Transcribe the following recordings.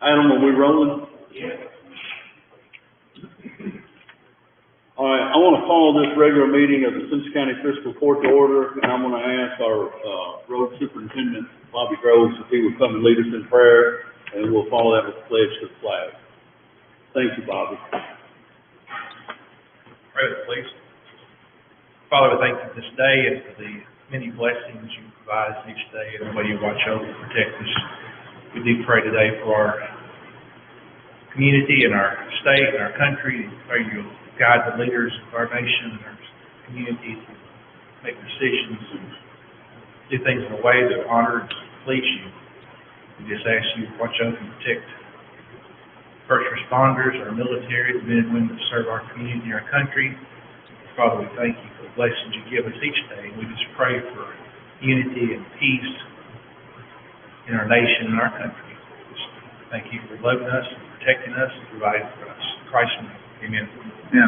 Adam, are we rolling? Yeah. All right, I want to call this regular meeting of the Simpson County Fiscal Court to order, and I'm going to ask our road superintendent, Bobby Groves, if he would come and lead us in prayer, and we'll follow that with the pledge to the flag. Thank you, Bobby. Pray with, please. Father, we thank you for this day and for the many blessings you provide us each day and the way you watch over and protect us. We do pray today for our community and our state and our country. Pray you'll guide the leaders of our nation and our community to make decisions and do things in a way that honor and please you. We just ask you to watch over and protect first responders, our military, the men and women that serve our community and our country. Father, we thank you for the blessings you give us each day. We just pray for unity and peace in our nation and our country. Just thank you for loving us and protecting us and providing for us. In Christ's name, amen. Yeah.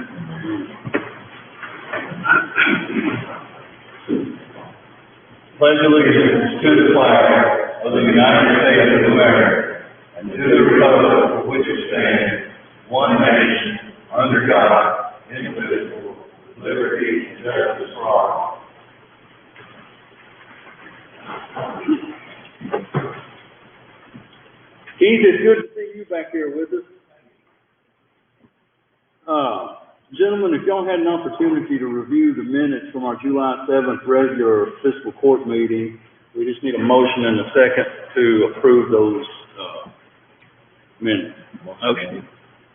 Pledge allegiance to the flag of the United States of America and to the republic for which it stands, one nation, under God, indivisible, with liberty and justice for all. Keith, it's good to see you back here with us. Gentlemen, if y'all had an opportunity to review the minutes from our July 7th regular fiscal court meeting, we just need a motion and a second to approve those minutes. Okay.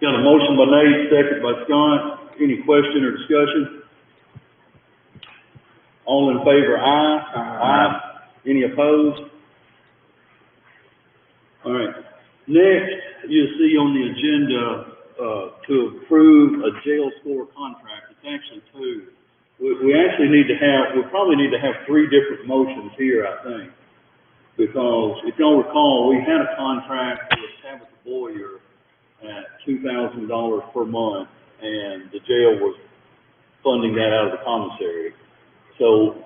Got a motion by Nate, second by Scott. Any question or discussion? All in favor, aye. Aye. Any opposed? All right. Next, you'll see on the agenda to approve a jail score contract. It's actually two. We actually need to have, we probably need to have three different motions here, I think. Because if y'all recall, we had a contract with Tabitha Boyer at $2,000 per month, and the jail was funding that out of the commissary. So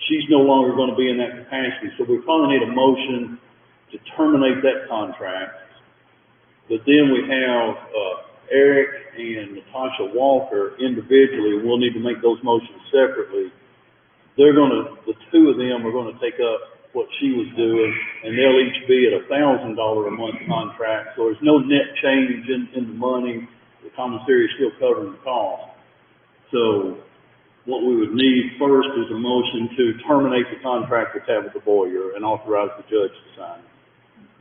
she's no longer going to be in that capacity. So we probably need a motion to terminate that contract. But then we have Eric and Natasha Walker individually. We'll need to make those motions separately. They're going to, the two of them are going to take up what she was doing, and they'll each be at $1,000 a month contract. So there's no net change in the money. The commissary is still covering the cost. So what we would need first is a motion to terminate the contract with Tabitha Boyer and authorize the judge to sign it.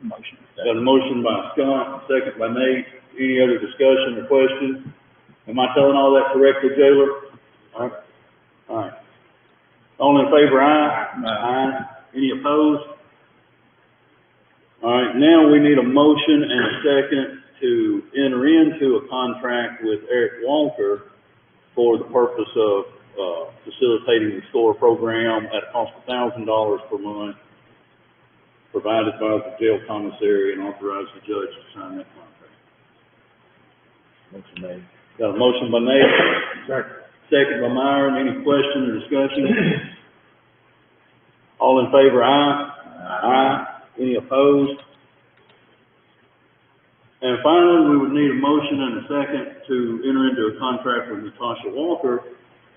Motion. Got a motion by Scott, second by Nate. Any other discussion or question? Am I telling all that correctly, Jailer? All right. All right. All in favor, aye? Aye. Any opposed? All right. Now we need a motion and a second to enter into a contract with Eric Walker for the purpose of facilitating the SCORE program at a cost of $1,000 per month, provided by the jail commissary, and authorize the judge to sign that contract. Motion made. Got a motion by Nate. Second by Myron. Any question or discussion? All in favor, aye? Aye. Any opposed? And finally, we would need a motion and a second to enter into a contract with Natasha Walker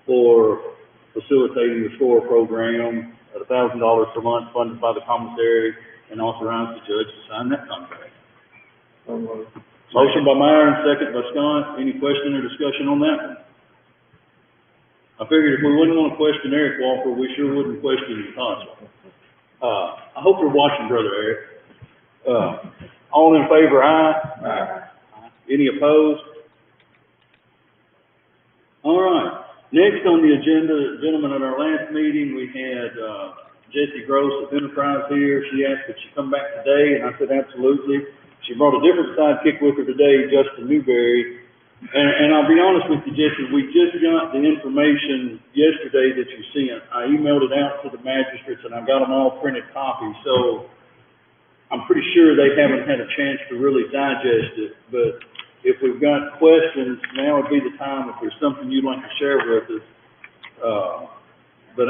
for facilitating the SCORE program at $1,000 per month, funded by the commissary, and authorize the judge to sign that contract. Motion by Myron, second by Scott. Any question or discussion on that one? I figured if we wouldn't want to question Eric Walker, we sure wouldn't question Natasha. I hope you're watching, Brother Eric. All in favor, aye? Aye. Any opposed? All right. Next on the agenda, gentlemen, at our last meeting, we had Jessie Gross of Enterprise here. She asked that she come back today, and I said absolutely. She brought a different sidekick with her today, Justin Newberry. And I'll be honest with you, Jessie, we just got the information yesterday that you sent. I emailed it out to the magistrates, and I got them all printed copies. So I'm pretty sure they haven't had a chance to really digest it. But if we've got questions, now would be the time if there's something you'd like to share with us. But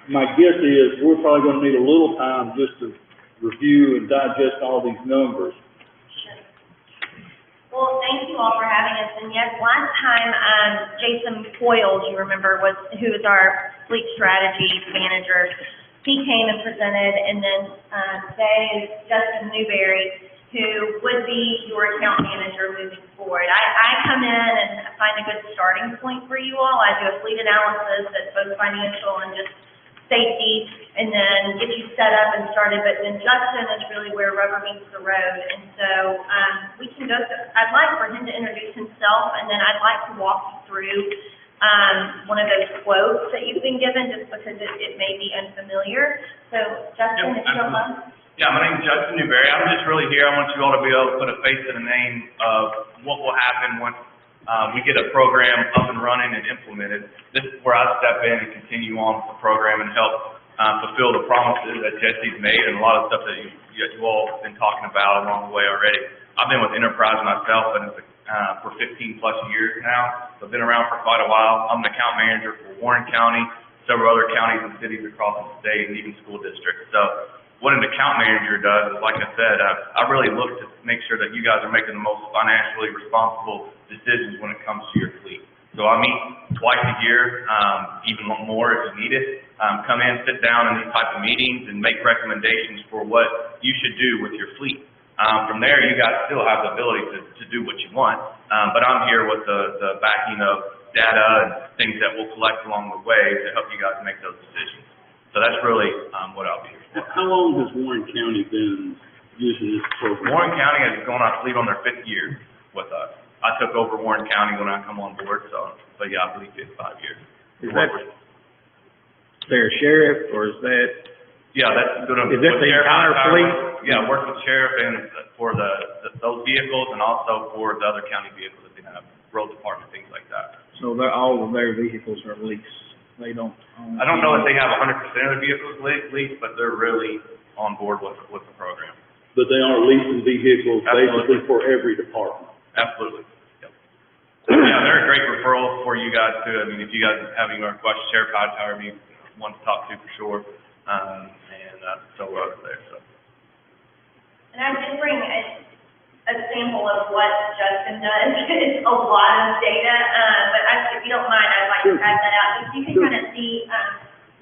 my guess is we're probably going to need a little time just to review and digest all these numbers. Well, thank you all for having us. And yes, last time, Jason Coyle, you remember, who is our fleet strategy manager. He came and presented, and then today is Justin Newberry, who would be your account manager moving forward. I come in and find a good starting point for you all. I do a fleet analysis that's both financial and just safety, and then get you set up and started. But then Justin is really where rubber meets the road, and so we can go through. I'd like for him to introduce himself, and then I'd like to walk you through one of those quotes that you've been given, just because it may be unfamiliar. So Justin, if you don't mind. Yeah, my name is Justin Newberry. I'm just really here. I want you all to be able to put a face to the name of what will happen once we get a program up and running and implemented. This is where I step in and continue on with the program and help fulfill the promises that Jesse's made and a lot of stuff that you all have been talking about along the way already. I've been with Enterprise myself and for 15 plus years now. So I've been around for quite a while. I'm an account manager for Warren County, several other counties and cities across the state, and even school districts. So what an account manager does is, like I said, I really look to make sure that you guys are making the most financially responsible decisions when it comes to your fleet. So I meet twice a year, even more if you need it. Come in, sit down in these type of meetings and make recommendations for what you should do with your fleet. From there, you guys still have the ability to do what you want, but I'm here with the backing of data and things that we'll collect along the way to help you guys make those decisions. So that's really what I'll be here for. How long has Warren County been using this program? Warren County has gone, I believe, on their 5th year with us. I took over Warren County when I come on board, so yeah, I believe it's 5 years. Is that their sheriff, or is that? Yeah, that's going to. Is that the entire fleet? Yeah, work with sheriff and for those vehicles and also for the other county vehicles that they have, road department, things like that. So all of their vehicles are leased. They don't own. I don't know if they have 100% of their vehicles leased, but they're really on board with the program. But they are leasing vehicles basically for every department. Absolutely. Yep. Yeah, they're a great referral for you guys too. I mean, if you guys have any more questions, Sheriff Hightower would be one to talk to for sure. So we're over there. So. And I did bring a sample of what Justin does. It's a lot of data, but if you don't mind, I'd like to pass that out. Just so you can kind of see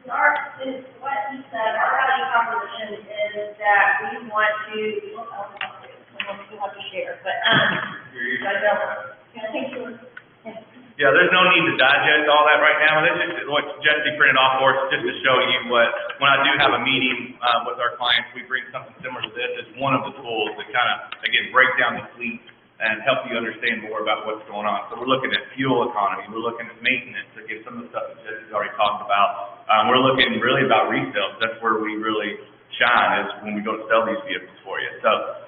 what he said. Our value proposition is that we want to. We'll have to share, but Yeah, there's no need to digest all that right now. This is what Jesse printed off for us, just to show you what, when I do have a meeting with our clients, we bring something similar to this. It's one of the tools that kind of, again, break down the fleet and help you understand more about what's going on. So we're looking at fuel economy. We're looking at maintenance. Again, some of the stuff that Jesse's already talked about. We're looking really about resales. That's where we really shine, is when we go to sell these vehicles for you. So,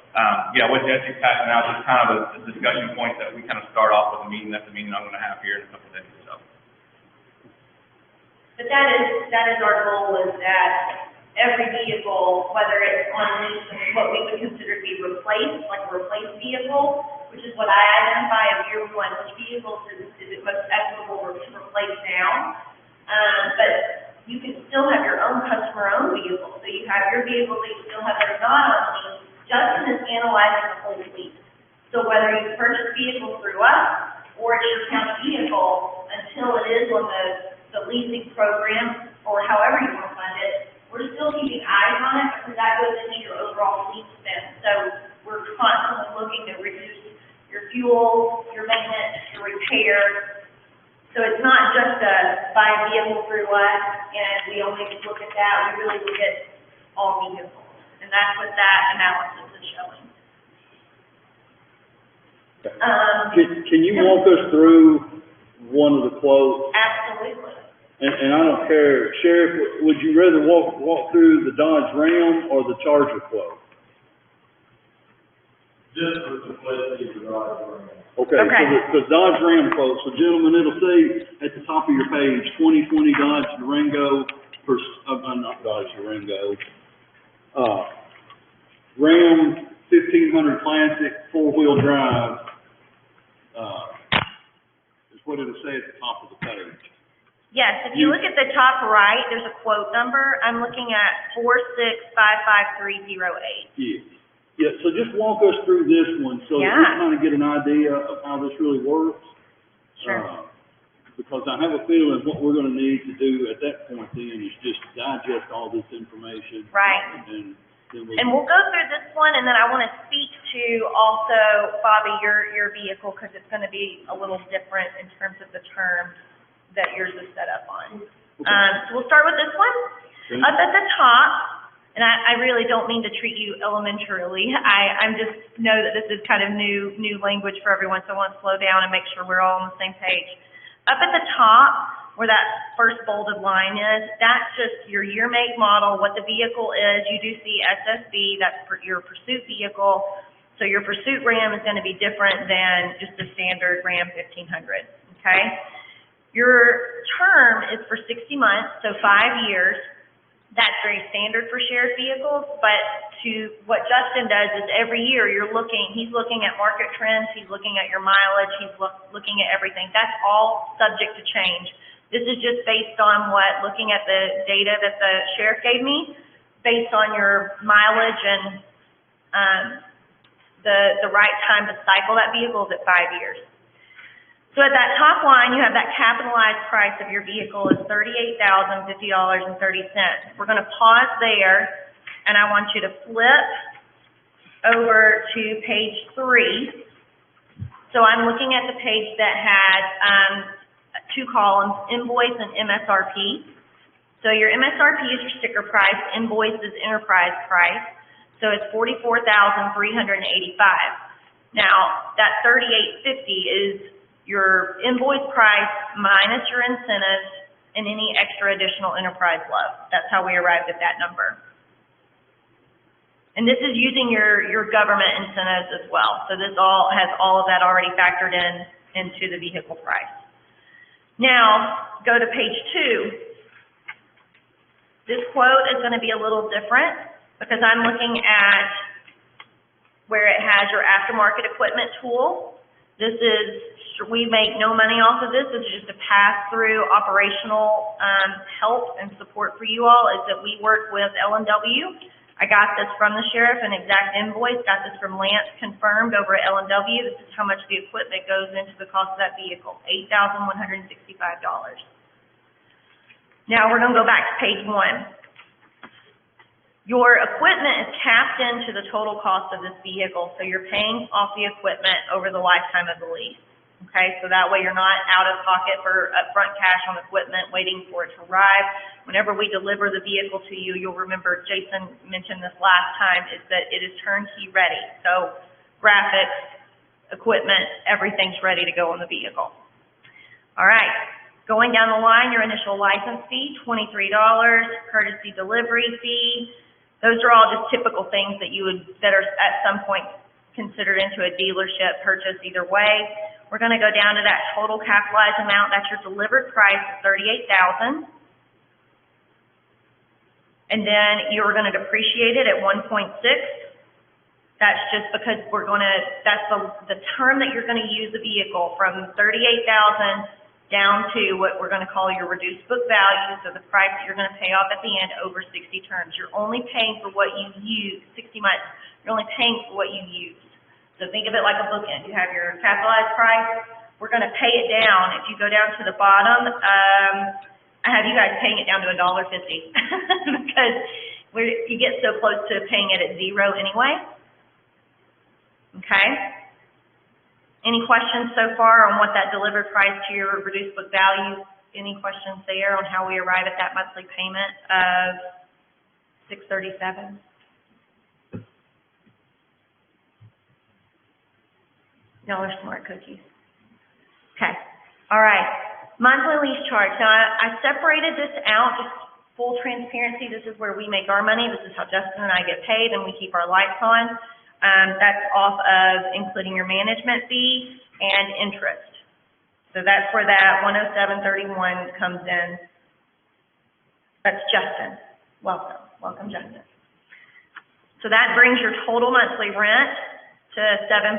yeah, what Jesse's passing out is kind of a discussion point that we kind of start off with a meeting. That's the meeting I'm going to have here in a couple of days. So. But that is our goal, is that every vehicle, whether it's on lease, what we would consider to be replaced, like a replaced vehicle, which is what I identify as year one, which vehicles is it most equitable to replace now. But you can still have your own customer-owned vehicle. So you have your vehicle that you still have that are not on lease. Justin is analyzing the whole fleet. So whether you purchase vehicles through us or it's your county vehicle, until it is on the leasing program or however you want to fund it, we're still keeping eyes on it because that goes into your overall fleet spend. So we're constantly looking to reduce your fuel, your maintenance, your repair. So it's not just buy a vehicle through us and we only look at that. We really look at all vehicles. And that's what that analysis is showing. Can you walk us through one of the quotes? Absolutely. And I don't care, Sheriff, would you rather walk through the Dodge Ram or the Charger quote? Just for simplicity, the Dodge Ram. Okay. So the Dodge Ram quote, so gentlemen, it'll say at the top of your page, 2020 Dodge Durango, not Dodge Durango, Ram 1500 Classic 4-wheel drive, is what it'll say at the top of the page. Yes, if you look at the top right, there's a quote number. I'm looking at 4655308. Yes. Yeah, so just walk us through this one, so that we Yeah. kind of get an idea of how this really works. Sure. Because I have a feeling what we're gonna need to do at that point then is just digest all this information. Right. And then And we'll go through this one, and then I want to speak to also, Bobby, your vehicle, because it's going to be a little different in terms of the terms that yours is set up on. So we'll start with this one. Okay. Up at the top, and I really don't mean to treat you elementarily. I'm just know that this is kind of new language for everyone, so I want to slow down and make sure we're all on the same page. Up at the top, where that first bolded line is, that's just your year, make, model, what the vehicle is. You do see SSV, that's for your pursuit vehicle. So your pursuit Ram is going to be different than just the standard Ram 1500, okay? Your term is for 60 months, so 5 years. That's very standard for sheriff vehicles, but to what Justin does is every year he's looking at market trends, he's looking at your mileage, he's looking at everything. That's all subject to change. This is just based on looking at the data that the sheriff gave me, based on your mileage and the right time to cycle that vehicle is at 5 years. So at that top line, you have that capitalized price of your vehicle is $38,050.30. We're going to pause there, and I want you to flip over to page 3. So I'm looking at the page that has 2 columns, invoice and MSRP. So your MSRP is your sticker price, invoice is enterprise price. So it's $44,385. Now, that $38.50 is your invoice price minus your incentives and any extra additional enterprise love. That's how we arrived at that number. And this is using your government incentives as well. So this all has all of that already factored into the vehicle price. Now, go to page 2. This quote is going to be a little different because I'm looking at where it has your aftermarket equipment tool. This is, we make no money off of this. This is just a pass-through operational help and support for you all, is that we work with L&W. I got this from the sheriff, an exact invoice, got this from Lance, confirmed over at L&W. This is how much the equipment goes into the cost of that vehicle, $8,165. Now we're going to go back to page 1. Your equipment is tapped into the total cost of this vehicle, so you're paying off the equipment over the lifetime of the lease. Okay, so that way you're not out of pocket for upfront cash on equipment waiting for it to arrive. Whenever we deliver the vehicle to you, you'll remember Jason mentioned this last time, is that it is turnkey ready. So graphics, equipment, everything's ready to go on the vehicle. All right, going down the line, your initial license fee, $23, courtesy delivery fee. Those are all just typical things that that are at some point considered into a dealership purchase either way. We're going to go down to that total capitalized amount. That's your delivered price of $38,000. And then you're going to depreciate it at 1.6. That's just because that's the term that you're going to use the vehicle from $38,000 down to what we're going to call your reduced book value, so the price that you're going to pay off at the end over 60 terms. You're only paying for what you use, 60 months. You're only paying for what you use. So think of it like a bookend. You have your capitalized price. We're going to pay it down. If you go down to the bottom, I have you guys paying it down to $1.50 because you get so close to paying it at zero anyway. Okay? Any questions so far on what that delivered price to your reduced book value? Any questions there on how we arrive at that monthly payment of $637? Y'all are smart cookies. Okay. All right. Monthly lease charge. Now, I separated this out, just full transparency. This is where we make our money. This is how Justin and I get paid, and we keep our lights on. That's off of including your management fee and interest. So that's where that 107.31 comes in. That's Justin. Welcome. Welcome, Justin. So that brings your total monthly rent to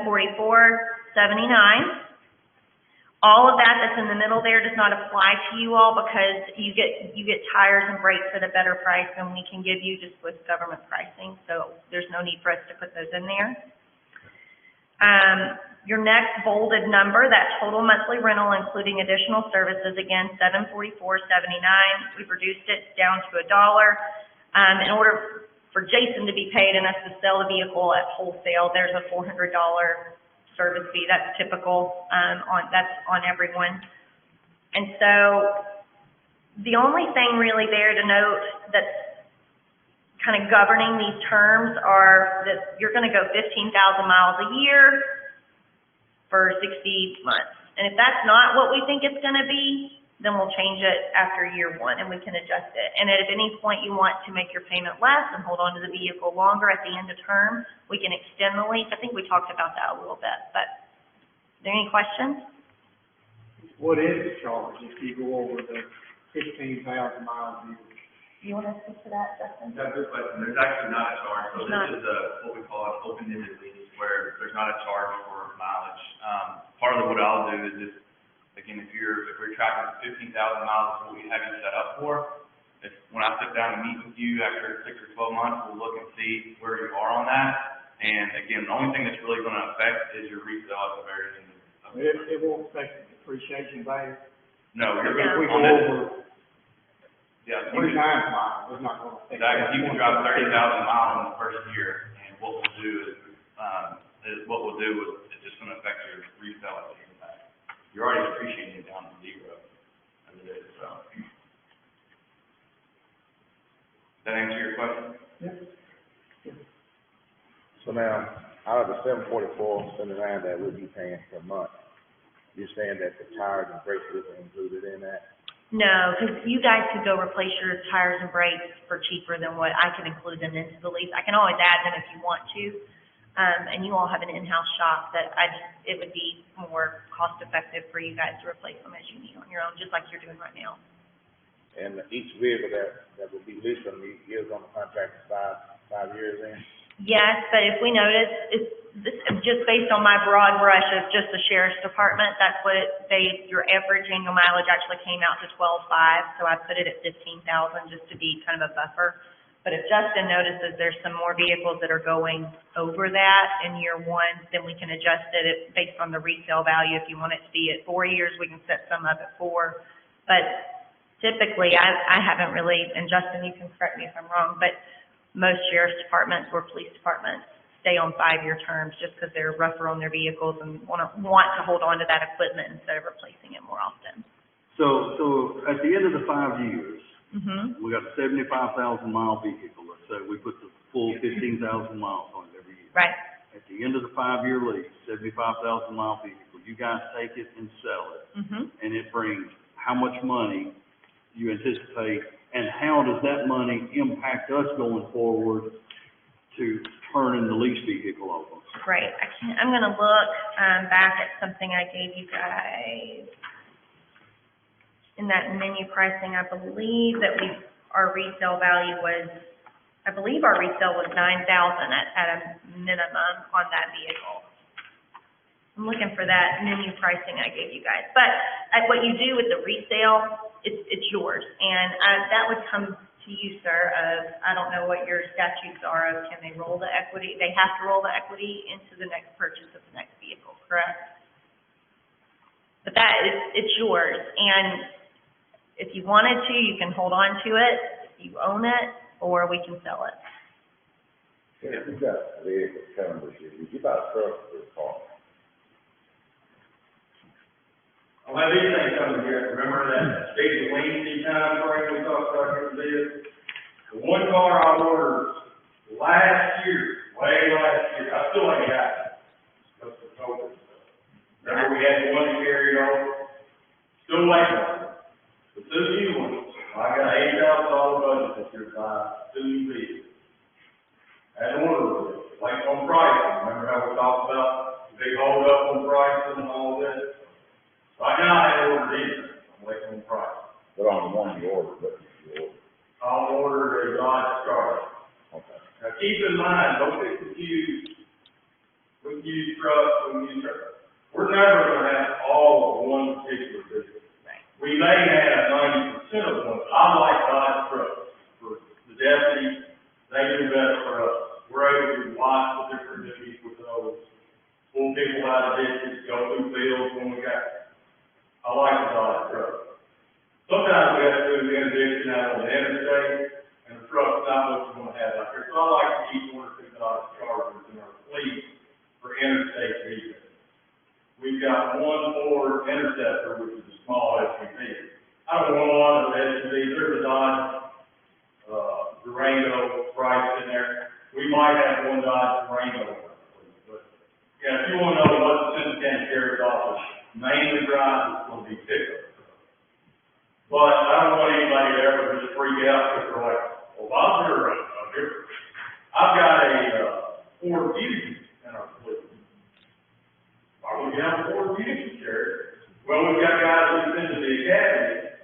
$744.79. All of that that's in the middle there does not apply to you all because you get tires and brakes at a better price than we can give you just with government pricing. So there's no need for us to put those in there. Your next bolded number, that total monthly rental including additional services, again, $744.79. We've reduced it down to $1. In order for Jason to be paid and us to sell the vehicle at wholesale, there's a $400 service fee. That's typical, that's on everyone. And so the only thing really there to note that's kind of governing these terms are that you're going to go 15,000 miles a year for 60 months. And if that's not what we think it's going to be, then we'll change it after year 1 and we can adjust it. And at any point you want to make your payment less and hold on to the vehicle longer at the end of term, we can extend the lease. I think we talked about that a little bit, but are there any questions? What is the charge if you go over the 15,000 miles a year? You want to speak to that, Justin? That's a good question. There's actually not a charge. So It's not. this is what we call an open-ended lease where there's not a charge for mileage. Part of what I'll do is just, again, if we're tracking 15,000 miles, what we have you set up for, when I sit down and meet with you after 6 or 12 months, we'll look and see where you are on that. And again, the only thing that's really going to affect is your resale at the very end of the It won't affect the depreciation value. No, you're If we going go to, over yeah, 3 times miles, it's not going to affect. exactly. You can drive 30,000 miles in the first year, and what we'll do is it's just going to affect your resale at the end of that. You're already depreciating it down to 0 as it is, so. Does that answer your question? So now, out of the $744.79 that we'll be paying per month, you're saying that the tires and brakes isn't included in that? No, because you guys could go replace your tires and brakes for cheaper than what I can include them into the lease. I can always add them if you want to. And you all have an in-house shop that it would be more cost effective for you guys to replace them as you need on your own, just like you're doing right now. And each vehicle that will be leased from you is on the contract for 5 years in? Yes, but if we notice, this is just based on my broad brush of just the sheriff's department, that's what your average annual mileage actually came out to 12.5, so I put it at 15,000 just to be kind of a buffer. But if Justin notices there's some more vehicles that are going over that in year 1, then we can adjust it based on the resale value. If you want it to be at 4 years, we can set some up at 4. But typically, I haven't really, and Justin, you can correct me if I'm wrong, but most sheriff's departments or police departments stay on 5-year terms just because they're rougher on their vehicles and want to hold on to that equipment instead of replacing it more often. So at the end of the 5 years, Mm-hmm. we got a 75,000 mile vehicle, let's say, we put the full 15,000 miles on it every year. Right. At the end of the 5-year lease, 75,000 mile vehicle, you guys take it and sell it, Mm-hmm. and it brings how much money you anticipate, and how does that money impact us going forward to turning the lease vehicle over? Great. I'm going to look back at something I gave you guys. In that menu pricing, I believe that our resale value was, I believe our resale was $9,000 at a minimum on that vehicle. I'm looking for that menu pricing I gave you guys. But what you do with the resale, it's yours. And that would come to you, sir, of, I don't know what your statutes are of, can they roll the equity? They have to roll the equity into the next purchase of the next vehicle, correct? But it's yours. And if you wanted to, you can hold on to it, if you own it, or we can sell it. Yeah, if you got a vehicle coming with you, you buy a truck for a car. I'll have these things coming here. Remember that big lengthy time frame we talked about here today? The one car I ordered last year, way last year, I still ain't got it. That's the COVID stuff. Remember we had the one that carried over? Still waiting on it. The two new ones, I got $8,000 budget this year to buy 2 new vehicles. Had ordered it, like on pricing. Remember how we talked about the big hold up on pricing and all this? Right now, I haven't ordered either. I'm waiting on price. But on the one you ordered, what did you order? I'll order a Dodge Charger. Okay. Now, keep in mind, don't get confused. We can use trucks, we can use trucks. We're we're never gonna have all of one particular business. We may have 90% of one. I like Dodge trucks for the deputies. They do better for us. We're able to watch the different duties with those, pull people out of ditches, go through fields when we got. I like the Dodge truck. Sometimes we have to do the interdiction out on the interstate, and the truck's not what you want to have out there. So I like to keep one or two Dodge Chargers in our fleet for interstate vehicles. We've got one Ford Interceptor, which is a small SUV. I don't want a lot of SUVs. There's a Dodge, Durango price in there. We might have one Dodge Durango, but, yeah, if you want to know what the Simpson County Sheriff's Office mainly drives, it's going to be pickup. But I don't want anybody to ever just freak out because they're like, well, I've got a Ford Fusion in our fleet. Why would you have a Ford Fusion, Sheriff? Well, we've got guys who've been to the academy,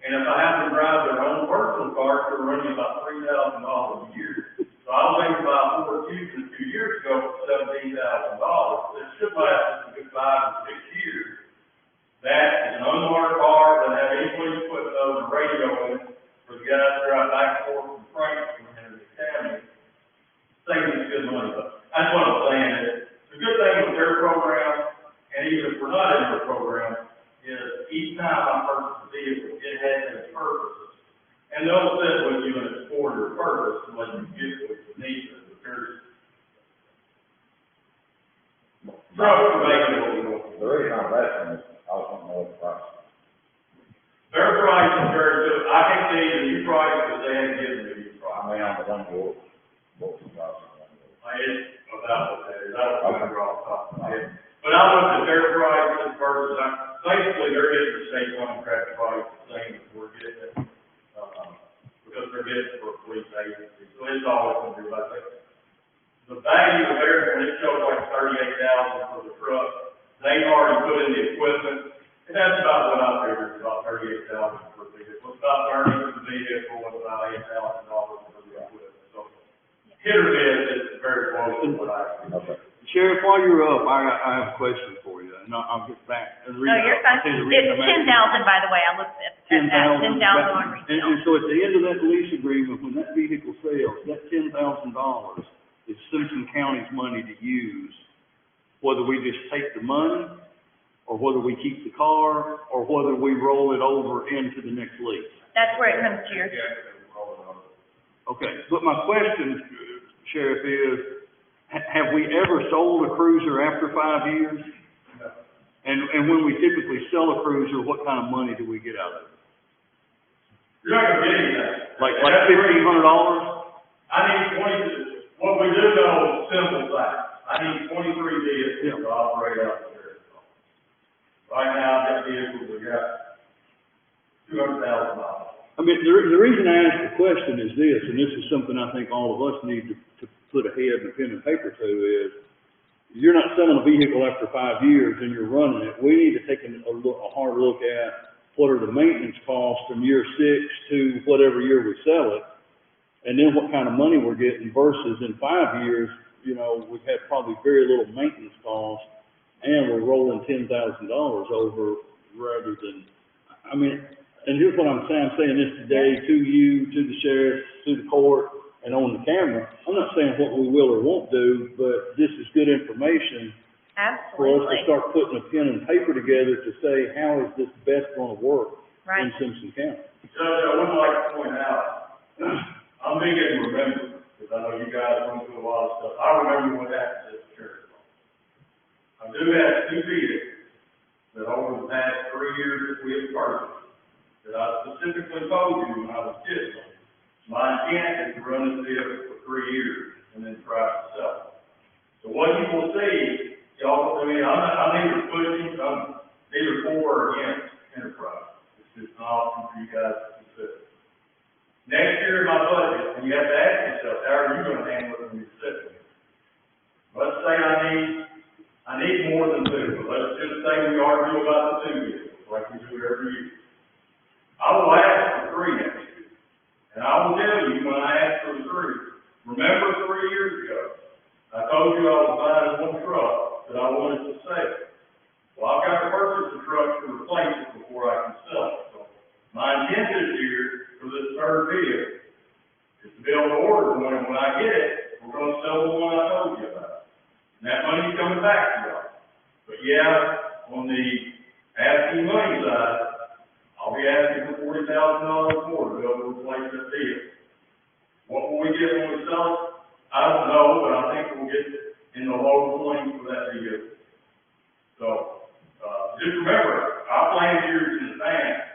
and if I have to drive their own personal car, they're running about $3,000 a year. So I was able to buy a Ford Fusion a few years ago for $17,000. It should last us a good 5 or 6 years. That is an unmarked car, doesn't have any police equipment other than radio in it, for the guys to drive back and forth from Franklin and the academy. Saving us good money, but that's what I'm saying. The good thing with their program, and even if we're not in their program, is each time I purchase a vehicle, it has a purpose. And they'll sit with you and it's for your purpose and let you get what you need to. But there's trucks are making what we want. The reason I'm asking is, I was wanting to know what the price is. Their price is very good. I can see the new price because they haven't given me the new price. I mean, on the one door, what's the price on the one door? It's about what that is. I don't remember off the top of my head. But I looked at their prices versus, basically, they're getting the state contract price the same as we're getting it, because they're getting it for a police agency. So it's always going to be like that. The value of theirs, when it shows like $38,000 for the truck, they've already put in the equipment, and that's about what I figured, about $38,000 for the vehicle. It's about $30,000 for the vehicle, and about $8,000 for the equipment. So hit or miss, it's very close to what I expected. Okay. Sheriff, while you're up, I have a question for you, and I'll get back. No, you're fine. It's 10,000, by the way. I looked at that. 10,000 on retail. And so at the end of that lease agreement, when that vehicle sells, that $10,000 is Simpson County's money to use, whether we just take the money, or whether we keep the car, or whether we roll it over into the next lease. That's where it comes to your, Okay, but my question, Sheriff, is, have we ever sold a cruiser after 5 years? No. And when we typically sell a cruiser, what kind of money do we get out of it? You're not gonna get anything. Like $1,500? I need what we do know is simple fact. I need 23 vehicles to operate out there. Right now, I've got vehicles that got $200,000. I mean, the reason I ask the question is this, and this is something I think all of us need to put a head and a pen and paper to, is you're not selling a vehicle after 5 years and you're running it. We need to take a hard look at what are the maintenance costs from year 6 to whatever year we sell it, and then what kind of money we're getting versus in 5 years, you know, we've had probably very little maintenance costs and we're rolling $10,000 over rather than, I mean, and here's what I'm saying. I'm saying this today to you, to the sheriff, to the court, and on the camera. I'm not saying what we will or won't do, but this is good information for us to absolutely. start putting a pen and paper together to say, how is this best going to work Right. in Simpson County? Judge, I would like to point out, I'm big in remembering, because I know you guys went through a lot of stuff. I remember what happened at the church. I do have 2 vehicles that over the past 3 years that we have purchased, that I specifically told you when I was kidding. My intent is to run this vehicle for 3 years and then try to sell it. So what you will see, y'all, I mean, I'm neither pushing, I'm neither for or against enterprise. It's just an option for you guys to consider. Next year in my budget, and you have to ask yourself, how are you gonna handle it when you're sitting here? Let's say I need more than 2, but let's just say we argue about the 2 vehicles, like we do every year. I will ask for 3 next year. And I will tell you, when I ask for the 3, remember 3 years ago, I told you I was buying one truck that I wanted to sell. get it, we're gonna sell the one I told you about. And that money's coming back to y'all. But yeah, on the asking money side, I'll be asking for $40,000 more to be able to replace that vehicle. What will we get when we sell it? I don't know, but I think we'll get in the low 20s for that vehicle. So, just remember, our plan years in advance.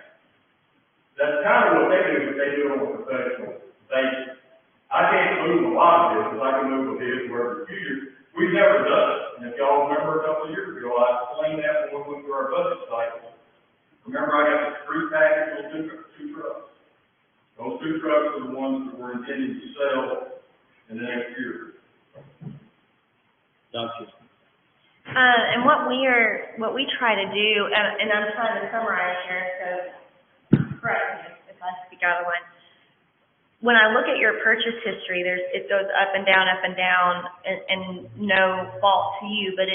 That's kind of what they do, but they do it on a professional basis. I can't move a lot of vehicles, I can move a vehicle every few years. We've never done it, and if y'all remember a couple of years ago, I explained that when we went through our budget cycle. Remember, I got the free package on two trucks. Those two trucks are the ones that we're intending to sell in the next year. Gotcha. And what we try to do, and I'm trying to summarize here, so correct me if I speak out of line. When I look at your purchase history, it goes up and down, and no fault to you, but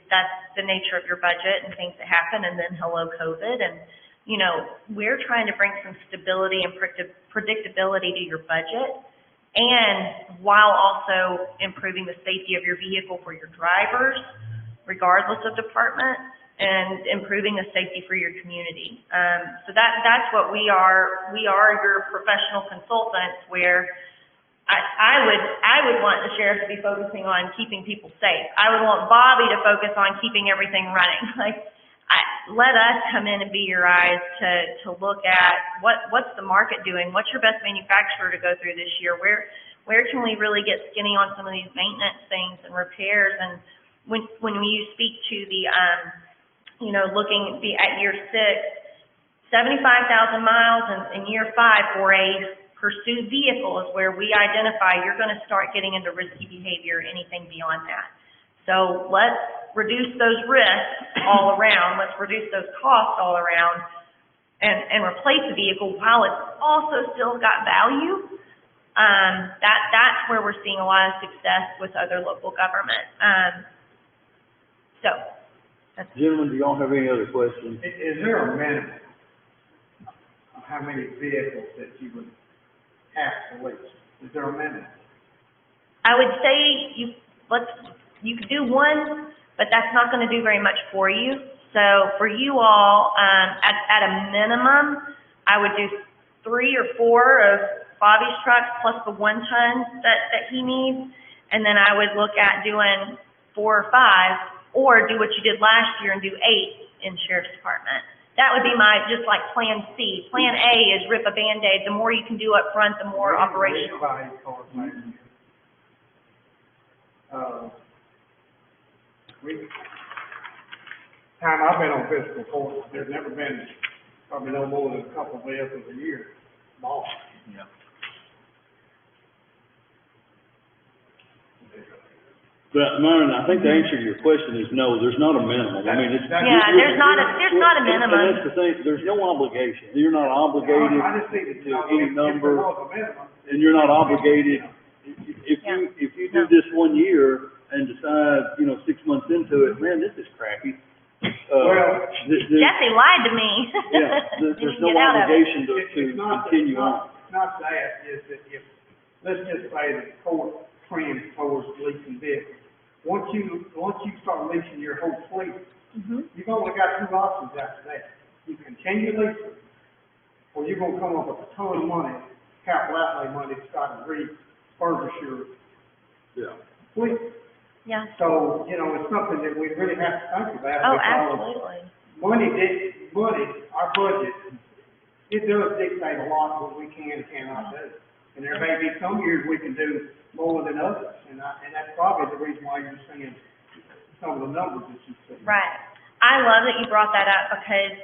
that's the nature of your budget and things that happen, and then hello COVID, and you know, we're trying to bring some stability and predictability to your budget, and while also improving the safety of your vehicle for your drivers, regardless of department, and improving the safety for your community. So that's what we are. We are your professional consultants, where I would want the sheriff to be focusing on keeping people safe. I would want Bobby to focus on keeping everything running. Let us come in and be your eyes to look at what's the market doing, what's your best manufacturer to go through this year, where can we really get skinny on some of these maintenance things and repairs. And when you speak to the looking at year 6, 75,000 miles, and in year 5 for a pursued vehicle is where we identify you're going to start getting into risky behavior, anything beyond that. So let's reduce those risks all around, let's reduce those costs all around, and replace the vehicle while it's also still got value. That's where we're seeing a lot of success with other local government. Gentlemen, do y'all have any other questions? Is there a minimum of how many vehicles that you would have to lease? Is there a minimum? I would say you could do one, but that's not going to do very much for you. So for you all, at a minimum, I would do 3 or 4 of Bobby's trucks plus the 1 ton that he needs, and then I would look at doing 4 or 5. Or do what you did last year and do 8 in Sheriff's Department. That would be my, just like Plan C. Plan A is rip a Band-Aid. The more you can do up front, the more operational. Time I've been on fiscal court, there's never been probably no more than a couple of vehicles a year. Ball. Yeah. But Myron, I think the answer to your question is no, there's not a minimum. I mean, it's. Yeah, there's not a minimum. And that's the thing, there's no obligation. You're not obligated I just think to any number, if there was a minimum, and you're not obligated. If you do this 1 year and decide, 6 months into it, man, this is crappy. Jesse lied to me. Yeah, there's no obligation to continue on. It's not that, it's that if, let's just say the court trends towards leasing vehicles. Once you start leasing your whole fleet, you've only got 2 options after that. You continue leasing, or you're gonna come up with a ton of money, capital outlay money to try to refurbish your fleet. Yeah. So, it's something that we really have to think about. Oh, because absolutely. money, our budget, it does dictate a lot what we can and cannot do. And there may be some years we can do more than others, and that's probably the reason why you're seeing some of the numbers that you see. Right. I love that you brought that up, because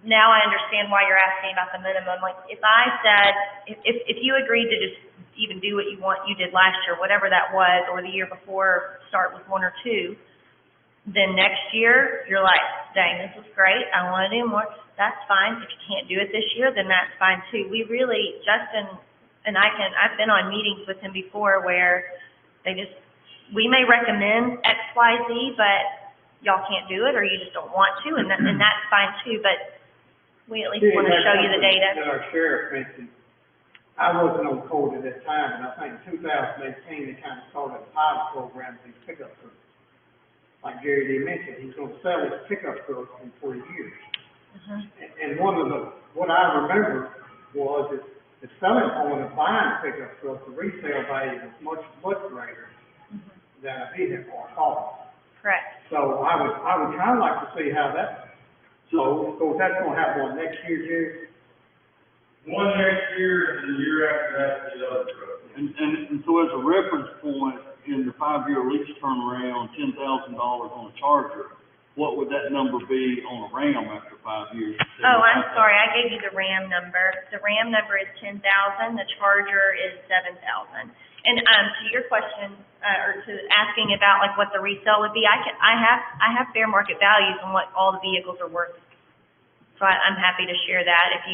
now I understand why you're asking about the minimum. Like, if I said, if you agreed to just even do what you did last year, whatever that was, or the year before, start with 1 or 2, then next year, you're like, dang, this is great, I want to do more, that's fine. If you can't do it this year, then that's fine too. We really, Justin and I've been on meetings with him before where we may recommend X, Y, Z, but y'all can't do it, or you just don't want to, and that's fine too, but we at least want to show you the data. That our sheriff mentioned, I wasn't on court at that time, and I think in 2018, they kind of started a pilot program for these pickup trucks. Like Gary did mention, he's gonna sell his pickup trucks in 4 years. And one of what I remember was that the selling point of buying a pickup truck, the resale value was much greater than a vehicle or car. Correct. So I would kind of like to see how that, so that's gonna happen on next year, Jerry? One next year, and the year after that, the other truck. And so as a reference point, in the 5-year lease turnaround, $10,000 on a Charger, what would that number be on a Ram after 5 years? Oh, I'm sorry, I gave you the RAM number. The RAM number is 10,000, the Charger is 7,000. And, to your question, or to asking about like what the resale would be, I have fair market values on what all the vehicles are worth. So I'm happy to share that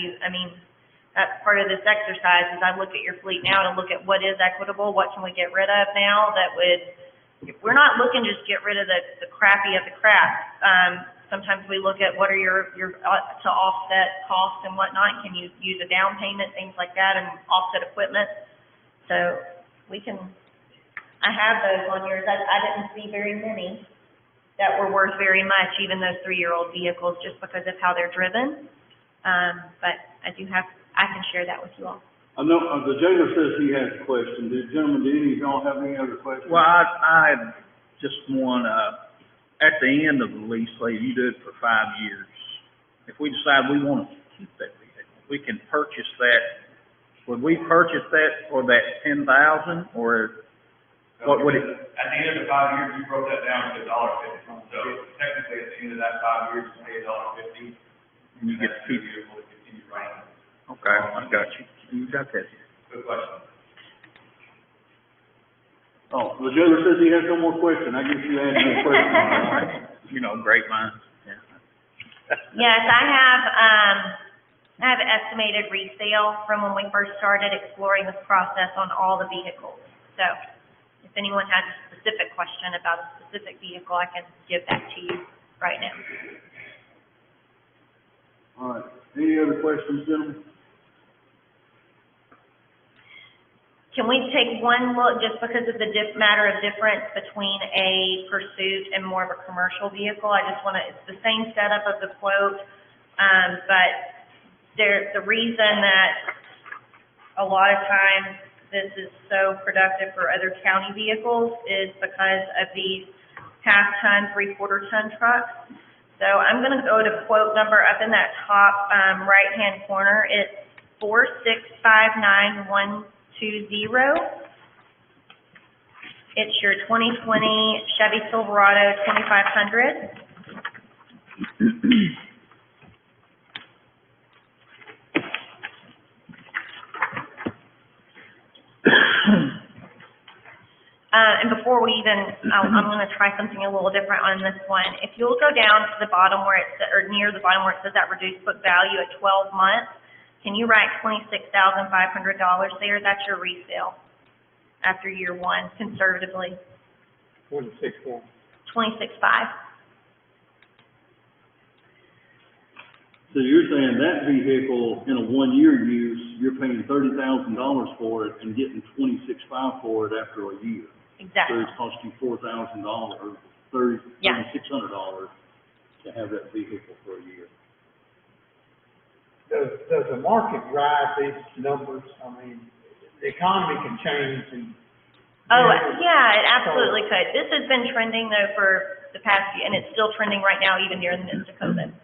that's part of this exercise is I look at your fleet now to look at what is equitable, what can we get rid of now that would, we're not looking to just get rid of the crappy of the crap. Sometimes we look at what are your to offset costs and whatnot. Can you use a down payment, things like that, and offset equipment? So I have those on yours. I didn't see very many that were worth very much, even those 3-year-old vehicles, just because of how they're driven. But I can share that with you all. I know, the jailer says he has a question. Gentlemen, do any of y'all have any other questions? Well, I had just one, at the end of the lease, say you do it for 5 years. If we decide we want to keep that vehicle, we can purchase that. Would we purchase that for that 10,000 or what would it? At the end of the 5 years, you broke that down to $1.50. So technically, at the end of that 5 years, you pay $1.50. And you get to keep it. Will continue running. Okay, I got you. You got that. Good question. Oh, the jailer says he has no more questions. I guess you had no questions. You know, great minds. Yeah. Yes, I have estimated resale from when we first started exploring this process on all the vehicles. So if anyone has a specific question about a specific vehicle, I can give that to you right now. All right. Any other questions, gentlemen? Can we take one look, just because of the matter of difference between a pursuit and more of a commercial vehicle? I just want to, it's the same setup of the quote, but the reason that a lot of times this is so productive for other county vehicles is because of these half-ton, three-quarter-ton trucks. So I'm going to go to quote number up in that top right-hand corner. It's 4659120. It's your 2020 Chevy Silverado 2500. And before we even, I'm going to try something a little different on this one. If you'll go down to the bottom where it's, or near the bottom where it says that reduced book value at 12 months, can you write $26,500 there? That's your resale after year one, conservatively. 26.1. 26.5. So you're saying that vehicle in a 1-year use, you're paying $30,000 for it and getting $26,500 for it after a year. Exactly. So it's cost you $4,000 or $3,600 to have that vehicle for a year. Does the market drive these numbers? I mean, the economy can change and. Oh, yeah, it absolutely could. This has been trending though for the past year, and it's still trending right now, even during the midst of COVID.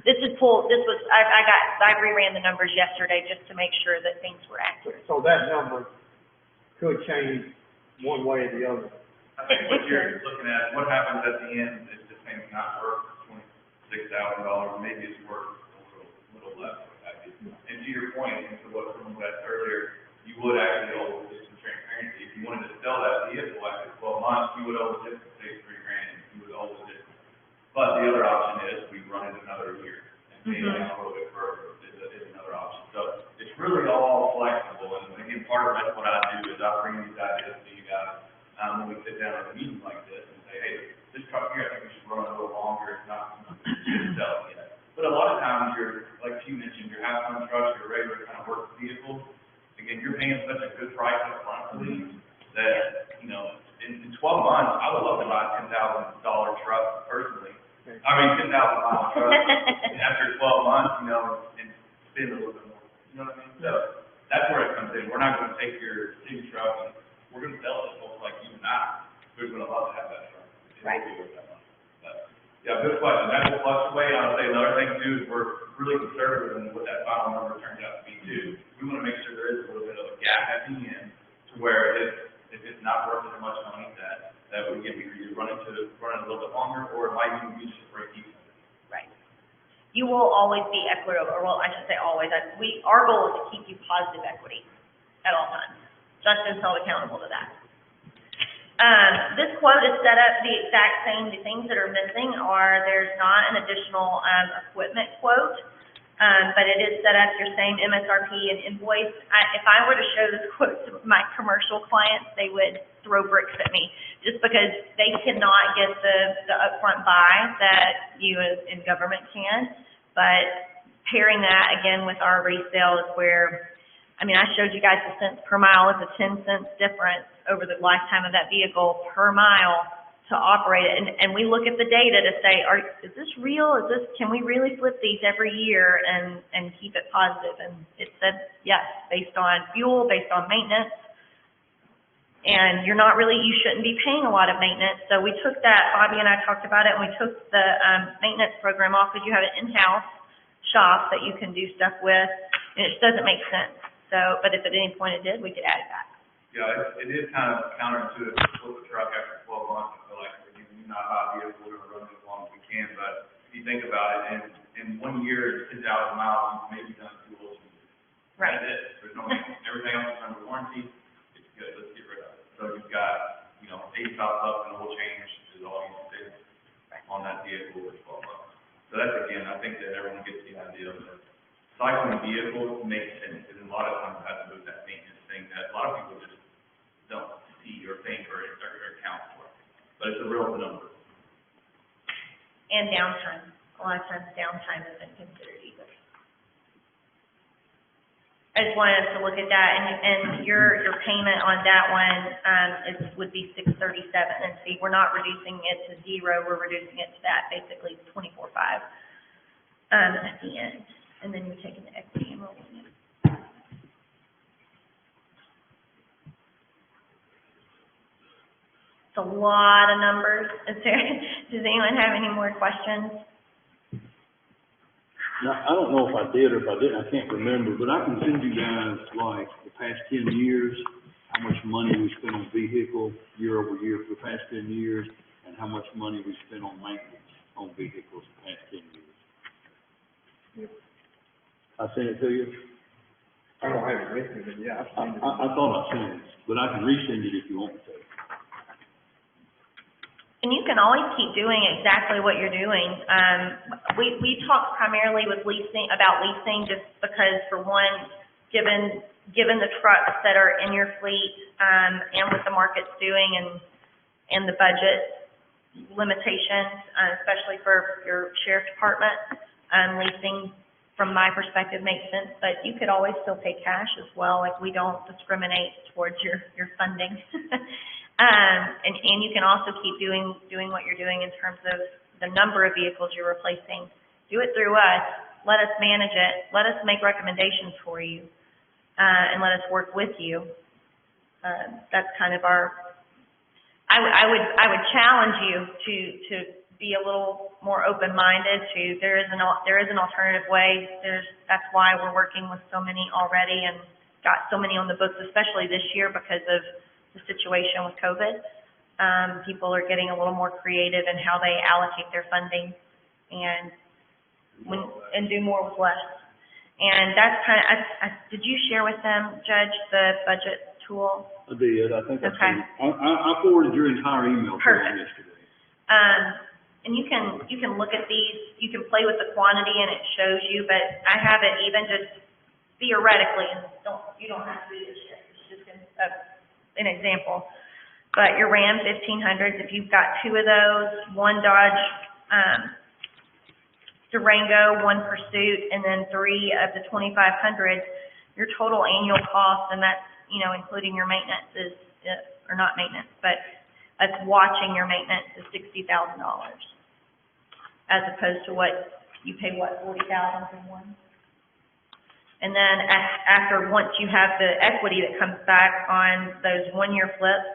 I reran the numbers yesterday just to make sure that things were accurate. So that number could change one way or the other. I think what you're looking at, what happens at the end is the thing's not worth $26,000, maybe it's worth a little less. And to your point, and to what someone said earlier, you would actually owe this in transparency. If you wanted to sell that vehicle after 12 months, you would owe the difference, say $3,000, you would owe the difference. But the other option is we run it another year and pay it down a little bit further is another option. So it's really all flexible. And again, part of that's what I do is I bring these ideas to you guys when we sit down at a meeting like this and say, hey, this truck here, I think we should run it a little longer. It's not sell it yet. But a lot of times like you mentioned, your half-ton trucks, your regular kind of work vehicles, the months, I would love to buy a $10,000 truck personally. I mean, 10,000 mile truck, and after 12 months, you know, and spend a little bit more. You know what I mean? So that's where it comes in. We're not gonna take your city truck and we're gonna sell it to folks like you and I. We're gonna love to have that truck. Right. But, yeah, good question. That will fluctuate. I would say the other thing too is we're really conservative in what that final number turns out to be too. We wanna make sure there is a little bit of a gap at the end to where if it's not worth as much money that we can either run it a little bit longer, or it might even be just a break even. Right. You will always be equitable, or well, I should say always. Our goal is to keep you positive equity at all times. Justin's held accountable to that. This quote is set up the exact same. The things that are missing are there's not an additional equipment quote, but it is set up your same MSRP and invoice. If I were to show this quote to my commercial clients, they would throw bricks at me just because they cannot get the upfront buy that you as in government can. But pairing that again with our resale is where, I mean, I showed you guys the cents per mile. It's a 10 cents difference over the lifetime of that vehicle per mile to operate it. And we look at the data to say, is this real? Can we really flip these every year and keep it positive? And it said yes, based on fuel, based on maintenance. And you shouldn't be paying a lot of maintenance. So we took that, Bobby and I talked about it, and we took the maintenance program off because you have an in-house shop that you can do stuff with, and it just doesn't make sense. So, but if at any point it did, we could add it back. Yeah, it is kind of counterintuitive to flip a truck after 12 months. I feel like we're not buy a vehicle, we're going to run it as long as we can. But if you think about it, in 1 year, 10,000 miles, you've maybe done 2 oil changes. Right. That's it. There's no maintenance. Everything else is under warranty. It's good. Let's get rid of it. So you've got, 8 stops up and oil change is all you can do on that vehicle for 12 months. So that's, again, I think that everyone gets the idea of that cycling vehicles makes sense, and a lot of times have to move that maintenance thing that a lot of people just don't see or think or account for. But it's a real number. And downtime. A lot of times downtime isn't considered either. I just wanted us to look at that, and your payment on that one would be $637. And see, we're not reducing it to 0, we're reducing it to that, basically $24,500 at the end. And then you're taking the equity and rolling it. It's a lot of numbers. Does anyone have any more questions? Now, I don't know if I did or if I didn't, I can't remember, but I can send you guys, like, the past 10 years, how much money we spent on vehicle year over year for the past 10 years, and how much money we spent on maintenance on vehicles the past 10 years. Yep. I sent it to you? I don't have it with me, but yeah, I've seen it. I thought I sent it, but I can resend it if you want me to. And you can always keep doing exactly what you're doing. We talk primarily with about leasing just because, for one, given the trucks that are in your fleet, and what the market's doing and the budget limitations, especially for your sheriff department, leasing from my perspective makes sense, but you could always still pay cash as well. Like, we don't discriminate towards your funding. And you can also keep doing what you're doing in terms of the number of vehicles you're replacing. Do it through us. Let us manage it. Let us make recommendations for you, and let us work with you. That's kind of our. I would challenge you to be a little more open-minded. There is an alternative way. That's why we're working with so many already and got so many on the books, especially this year because of the situation with COVID. People are getting a little more creative in how they allocate their funding and do more with less. And that's kind of, did you share with them, Judge, the budget tool? I did. I think Okay. I forwarded your entire email to them yesterday. And you can look at these, you can play with the quantity and it shows you, but I have it even just theoretically, and you don't have to do this yet. It's just an example. But your Ram 1500s, if you've got 2 of those, 1 Dodge Durango, 1 Pursuit, and then 3 of the 2500s, your total annual cost, and that's, including your maintenance or not maintenance, but us watching your maintenance is $60,000. As opposed to what, you pay what, $40,000 for one? And then after, once you have the equity that comes back on those 1-year flips,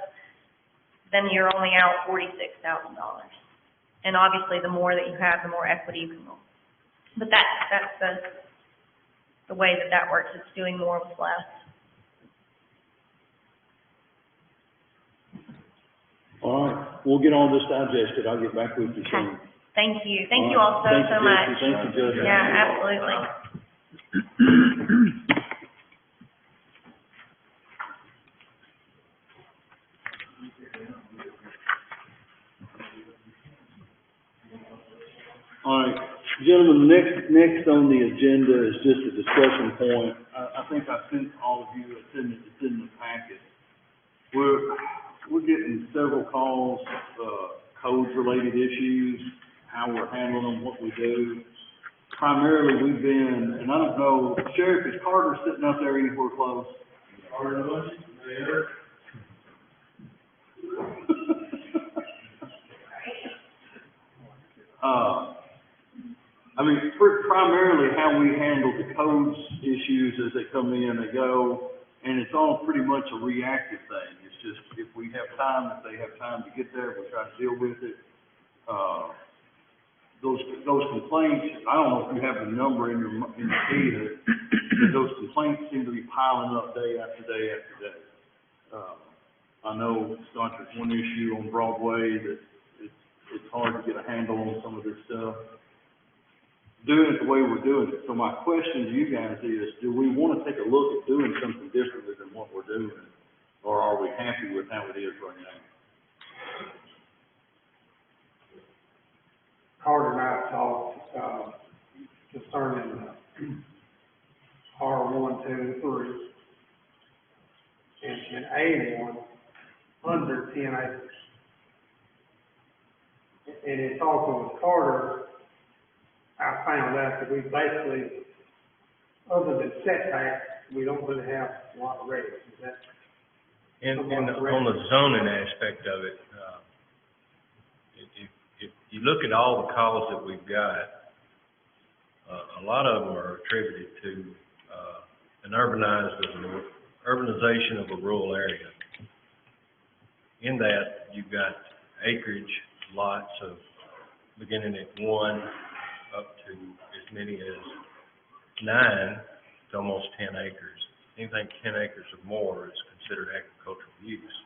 then you're only out $46,000. And obviously, the more that you have, the more equity you can roll. But that's the way that works. It's doing more with less. All right, we'll get all this digested. I'll get back with you soon. Thank you. Thank you all so much. Thank you, Judge. Yeah, absolutely. All right, gentlemen, next on the agenda is just a discussion point. I think I sent all of you, it's in the packet. We're getting several calls, code-related issues, how we're handling them, what we do. Primarily, we've been, and I don't know, Sheriff, is Carter sitting up there anywhere close? Carter, there. I mean, primarily how we handle the codes issues as they come in, they go, and it's all pretty much a reactive thing. It's just, if we have time, if they have time to get there, we try to deal with it. Those complaints, I don't know if you have the number in your data, but those complaints seem to be piling up day after day after day. I know, Scott, there's one issue on Broadway that it's hard to get a handle on some of this stuff. Doing it the way we're doing it. So my question to you guys is, do we want to take a look at doing something differently than what we're doing? Or are we happy with how it is right now? Carter and I talked, concerning, R1, 2, and 3, and A1, under 10 acres. And in talking with Carter, I found out that we basically, other than setbacks, we don't really have a lot of regs. Is that? And on the zoning aspect of it, if you look at all the calls that we've got, a lot of them are attributed to an urbanization of a rural area. In that, you've got acreage lots of beginning at 1 up to as many as 9 to almost 10 acres. Anything 10 acres or more is considered agricultural use.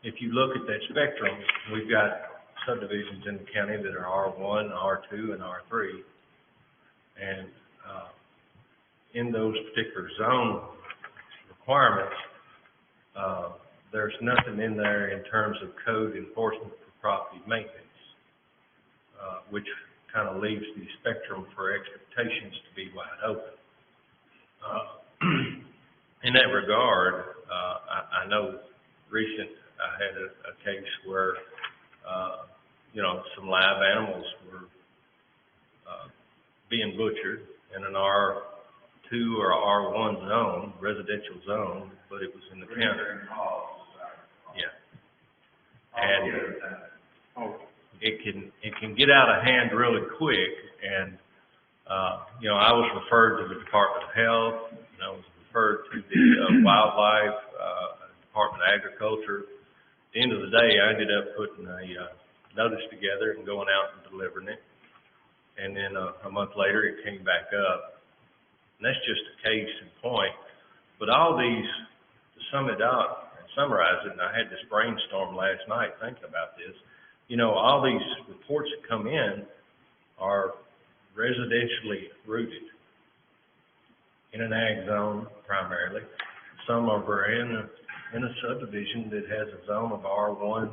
If you look at that spectrum, we've got subdivisions in the county that are R1, R2, and R3. And in those particular zone requirements, there's nothing in there in terms of code enforcement for property maintenance, which kind of leaves the spectrum for expectations to be wide open. In that regard, I know I had a case where, some live animals were being butchered in an R2 or R1 zone, residential zone, but it was in the county. Yeah. And it can get out of hand really quick, and I was referred to the Department of Health, and I was referred to the Wildlife, Department of Agriculture. At the end of the day, I ended up putting a notice together and going out and delivering it. And then a month later, it came back up. And that's just a case in point. But all these, to sum it up and summarize it, and I had this brainstorm last night thinking about this, all these reports that come in are residentially rooted in an ag zone primarily. Some are in a subdivision that has a zone of R1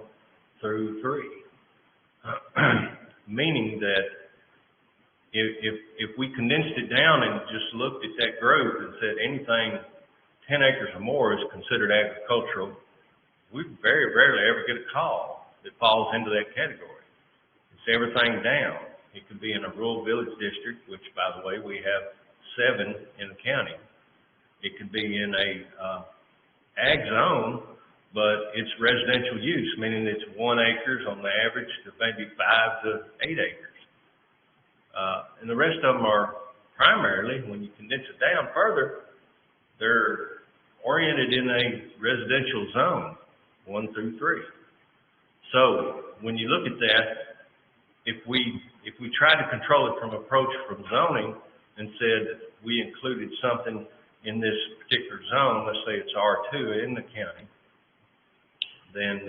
through 3. Meaning that if we condensed it down and just looked at that group and said anything 10 acres or more is considered agricultural, we very rarely ever get a call that falls into that category. It's everything down. It could be in a rural village district, which, by the way, we have 7 in the county. It could be in a ag zone but it's residential use, meaning it's 1 acres on the average to maybe 5 to 8 acres. And the rest of them are primarily, when you condense it down further, they're oriented in a residential zone, 1 through 3. So when you look at that, if we tried to control it from approach from zoning and said we included something in this particular zone, let's say it's R2 in the county, then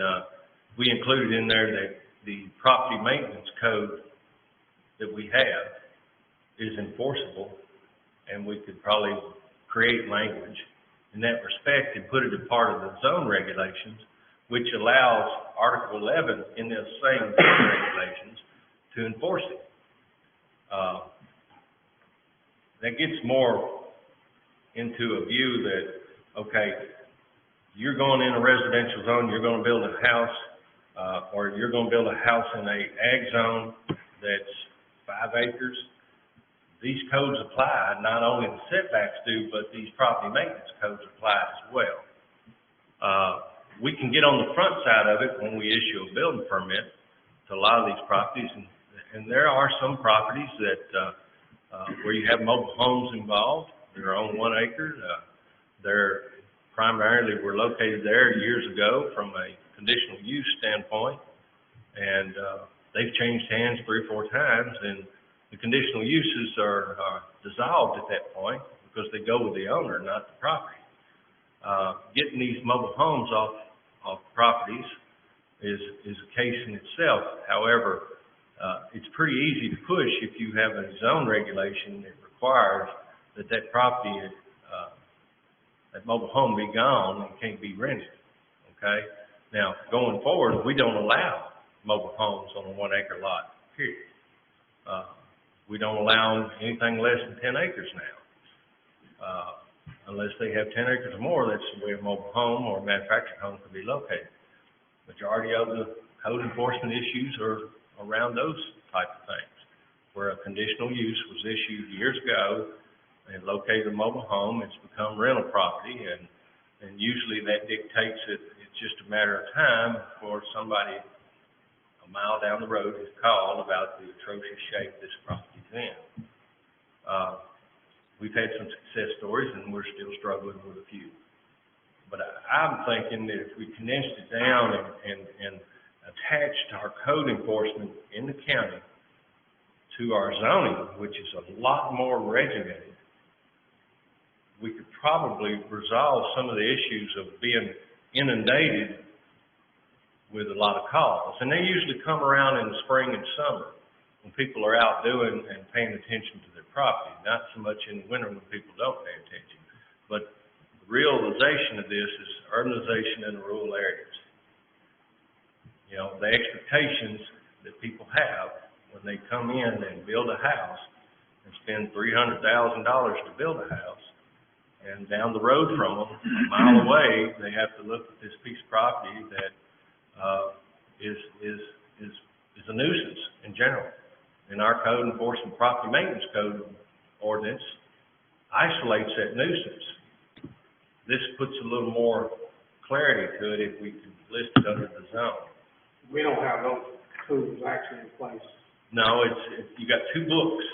we included in there that the property maintenance code that we have is enforceable, and we could probably create language in that respect and put it as part of the zone regulations, which allows Article 11 in those same zone regulations to enforce it. That gets more into a view that, okay, you're going in a residential zone, you're going to build a house, or you're going to build a house in a ag zone that's 5 acres. These codes apply, not only the setbacks do, but these property maintenance codes apply as well. We can get on the front side of it when we issue a building permit to a lot of these properties, and there are some properties that where you have mobile homes involved. They're on 1 acre. They're primarily were located there years ago from a conditional use standpoint, and they've changed hands 3 or 4 times, and the conditional uses are dissolved at that point because they go with the owner, not the property. Getting these mobile homes off properties is a case in itself. However, it's pretty easy to push if you have a zone regulation that requires that property, that mobile home be gone and can't be rented, okay? Now, going forward, we don't allow mobile homes on a 1 acre lot, period. We don't allow anything less than 10 acres now. Unless they have 10 acres or more, that's the way a mobile home or a manufactured home can be located. Majority of the code enforcement issues are around those type of things, where a conditional use was issued years ago and located a mobile home, it's become rental property, and usually that dictates that it's just a matter of time for somebody a mile down the road is called about the atrocious shape this property's in. We've had some success stories, and we're still struggling with a few. But I'm thinking that if we condensed it down and attached our code enforcement in the county to our zoning, which is a lot more regimented, we could probably resolve some of the issues of being inundated with a lot of calls. And they usually come around in the spring and summer when people are out doing and paying attention to their property, not so much in the winter when people don't pay attention. But the realization of this is urbanization in the rural areas. You know, the expectations that people have when they come in and build a house and spend $300,000 to build a house, and down the road from them, a mile away, they have to look at this piece of property that is a nuisance in general. And our code enforcement property maintenance code ordinance isolates that nuisance. This puts a little more clarity to it if we can list it under the zone. We don't have those tools actually in place. No, you got 2 books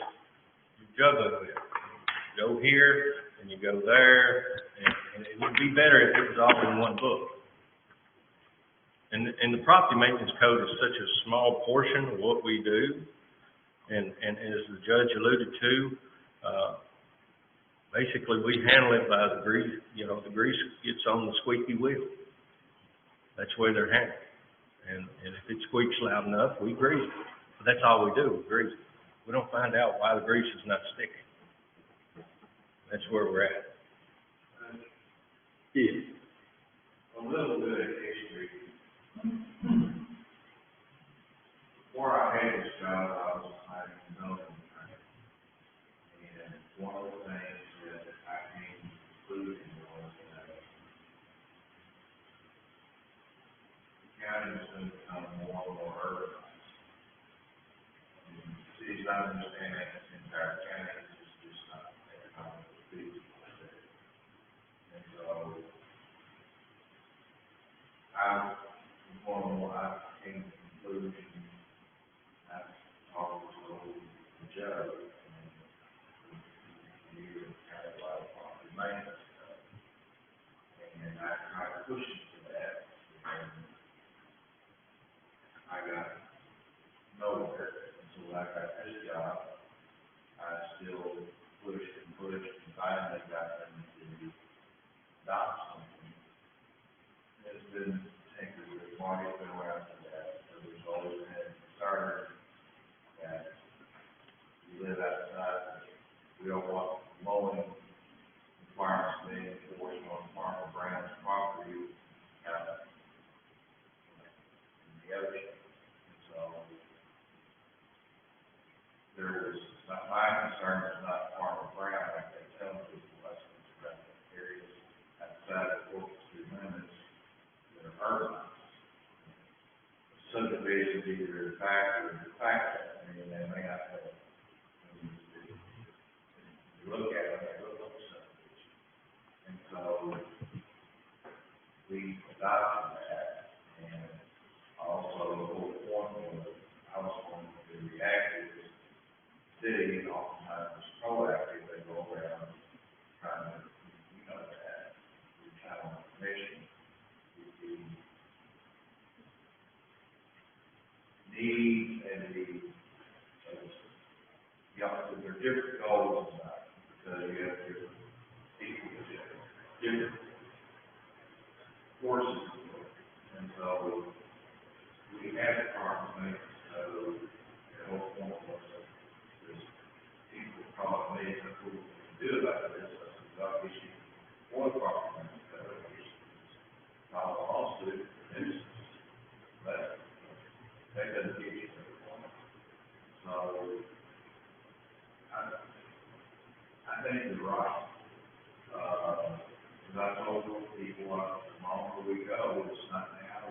you're juggling with. You go here and you go there, and it would be better if it was all in 1 book. And the property maintenance code is such a small portion of what we do, and as the judge alluded to, basically we handle it by the grease. You know, the grease gets on the squeaky wheel. That's the way they're handled. And if it squeaks loud enough, we grease it. But that's all we do, we grease it. We don't find out why the grease is not sticking. That's where we're at. Yeah. A little bit of history. Before I had this job, I was hiring a zoning attorney. And one of the things that I came to conclusion was that the county was going to become more and more urbanized. And cities not understand that this entire county is just not economically feasible. And so informed, I came to the conclusion, I talked to the judge, and he had a lot of property maintenance stuff. And I tried to push him for that, and I got nowhere. And so when I got this job, I still pushed, and finally got them to adopt something. It's been tinkered with, Marty's been around for that, so there's always been concern that we live outside, we don't want mowing requirements being enforced on Farmer Brown's property out in the ocean. And so there was, my concern was not Farmer Brown, like they tell people, lessons about areas outside of Corpus Christi limits that are urbanized. Subdivisions either in fact or de facto, I mean, they may not have, you look at it, they look like a subdivision. And so we adopted that, and also the whole point was I was going to be reactive. City oftentimes is proactive, they go around trying to, you know, that, we kind of information, the needs and the, there are different goals in life, because you have different people, different forces, and so we have departments, so the whole point was probably made some people do about this, about issue one property, file a lawsuit, and but that doesn't get you to the point. So I think you're right. Because I told people the longer we go, it's not now,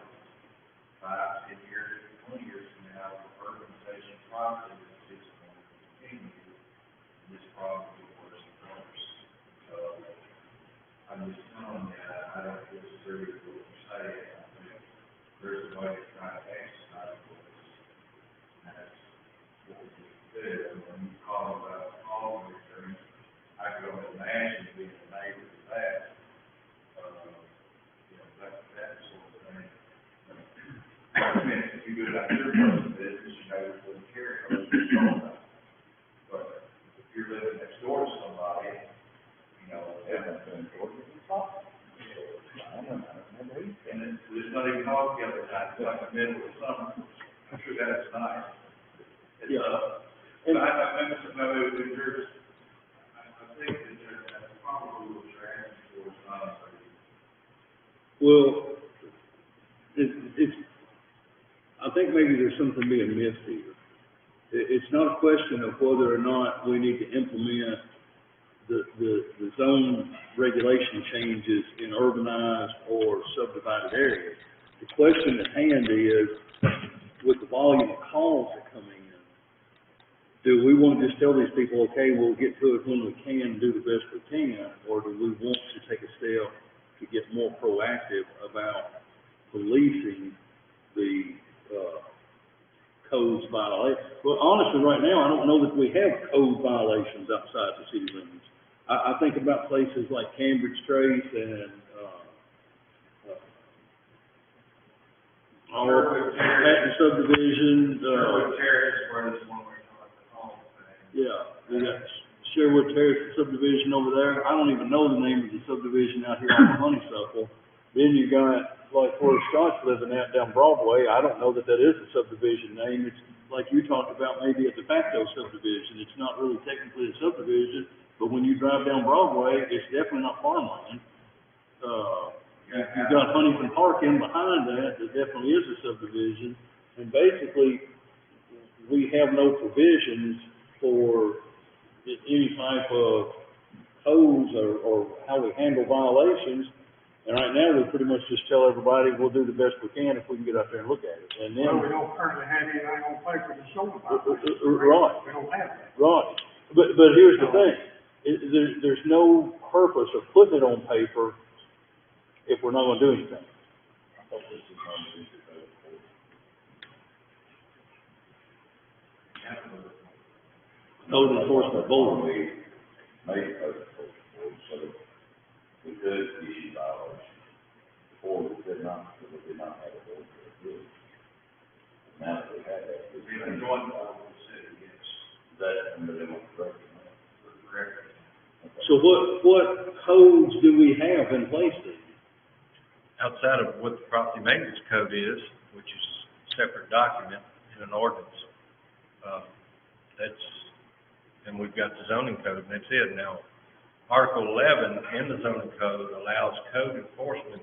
5, 10 years, 20 years from now, the urbanization process is just going to continue. This problem is worse and worse. So I'm just telling you, I don't disagree with what you're saying. I think there's a way to try to exercise this. And that's what we do. And when you call about all of these things, I can only imagine being a neighbor to that. You know, that sort of thing. I mean, if you do it out your personal business, you know, it wouldn't carry over. But if you're living next door to somebody, you know, everything's important. And it's not even hot the other time, it's like the middle of summer. I'm sure that's nice. It's, and I think that that's probably what you're asking for, is not a. Well, I think maybe there's something being missed here. It's not a question of whether or not we need to implement the zone regulation changes in urbanized or subdivided areas. The question at hand is, with the volume of calls that come in, do we want to just tell these people, okay, we'll get to it when we can, do the best we can, or do we want to take a step to get more proactive about policing the codes violations? Well, honestly, right now, I don't know that we have code violations outside the city limits. I think about places like Cambridge Trace and, Patton subdivision, yeah, we got Sherwood Terrace subdivision over there. I don't even know the name of the subdivision out here on the Honeysuckle. Then you got, like, where Scott's living at down Broadway, I don't know that that is a subdivision name. It's like you talked about, maybe a de facto subdivision. It's not really technically a subdivision, but when you drive down Broadway, it's definitely not farmland. You've got Huntington Park in behind that definitely is a subdivision. And basically, we have no provisions for any type of codes or how we handle violations. And right now, we pretty much just tell everybody we'll do the best we can if we can get out there and look at it. And then, Well, we don't currently have anything on paper to show the violation. Right. We don't have that. Right. But here's the thing. There's no purpose of putting it on paper if we're not going to do anything. Hope this is on the issue of the court. Code enforcement board. We made code enforcement board, so that we could issue violations. Before we could not, because we did not have a board to do it. Now that we have that, we can join the city, yes. That, and then we'll correct it. Correct. So what codes do we have in place then? Outside of what the property maintenance code is, which is a separate document in an ordinance, and we've got the zoning code, and that's it. Now, Article 11 in the zoning code allows code enforcement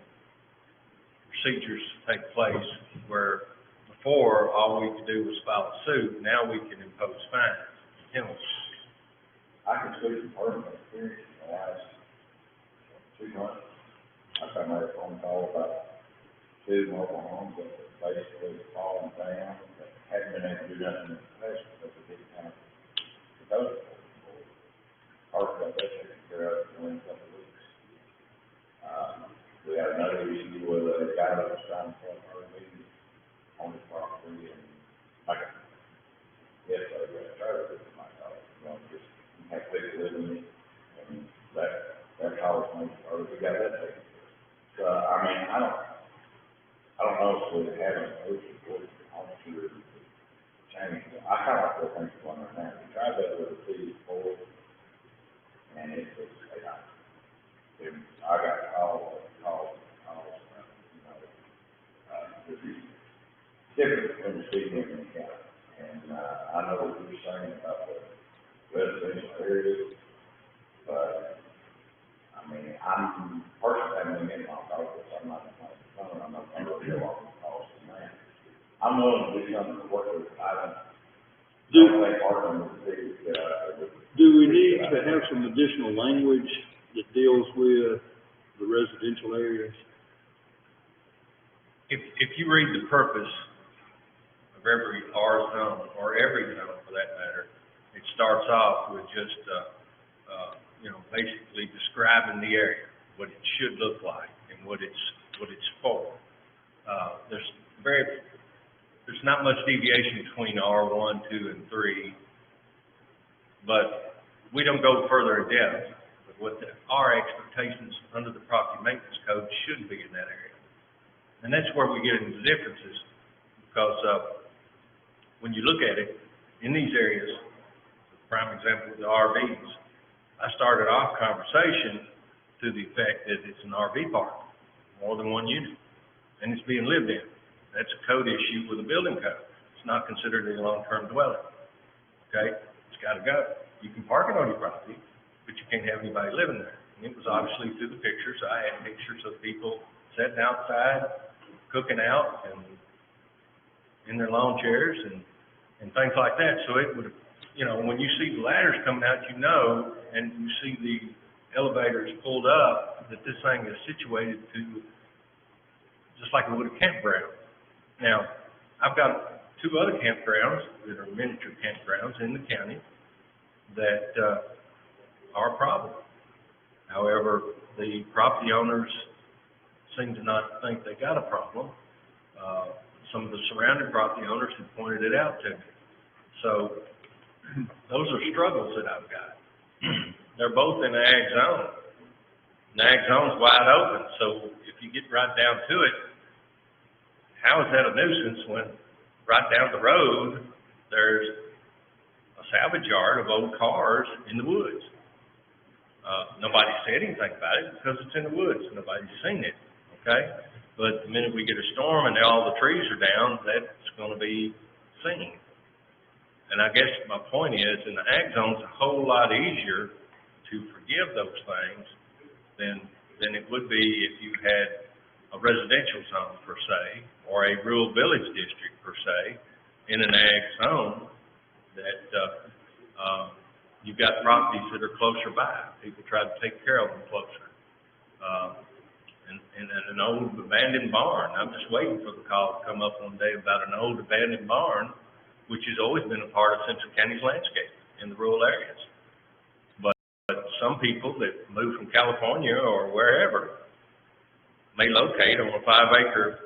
procedures to take place, where before, all we could do was file a suit. Now we can impose fines, penalties. I can speak from personal experience in the last 2 months. I got a phone call about 2 mobile homes that were basically falling down, that hadn't been able to do nothing in the past because they didn't have the code enforcement. Part of that taken care of in a couple of weeks. We had another issue with a guy that was trying to sell her meeting on his property, and I got, yes, I got a trailer with my car, just have people living in it, and that caused me, or we got that taken care of. So, I mean, I don't know if we have an ocean board officer change. I kind of like the things going on now. We tried that with the city board, and it was, I got calls, this is different between the city and the county. And, I know what you're saying about the residential areas, but, I mean, I'm personally having in my office, I'm not going to go off the calls from that. I'm willing to do something to work with, I don't think part of them would be, Do we need to have some additional language that deals with the residential areas? If you read the purpose of every R zone, or every zone for that matter, it starts off with just, basically describing the area, what it should look like, and what it's for. There's not much deviation between R1, 2, and 3, but we don't go further in depth with what our expectations under the property maintenance code should be in that area. And that's where we get into the differences, because when you look at it, in these areas, prime example of the RVs, I started off conversation to the effect that it's an RV park, more than one unit, and it's being lived in. That's a code issue with a building code. It's not considered a long-term dwelling, okay? It's got to go. You can park it on your property, but you can't have anybody living there. And it was obviously through the pictures. I had pictures of people sitting outside, cooking out, and in their lawn chairs, and things like that. So it would, when you see the ladders coming out, and you see the elevators pulled up, that this thing is situated to, just like it would a campground. Now, I've got 2 other campgrounds that are miniature campgrounds in the county that are a problem. However, the property owners seem to not think they got a problem. Some of the surrounding property owners have pointed it out to me. So, those are struggles that I've got. They're both in the ag zone. The ag zone's wide open, so if you get right down to it, how is that a nuisance when right down the road, there's a salvage yard of old cars in the woods? Nobody said anything about it because it's in the woods. Nobody's seen it, okay? But the minute we get a storm and all the trees are down, that's going to be seen. And I guess my point is, in the ag zone, it's a whole lot easier to forgive those things than it would be if you had a residential zone per se, or a rural village district per se, in an ag zone that you've got properties that are closer by. People try to take care of them closer. And an old abandoned barn. I'm just waiting for the call to come up one day about an old abandoned barn, which has always been a part of Simpson County's landscape in the rural areas. But some people that move from California or wherever may locate on a 5-acre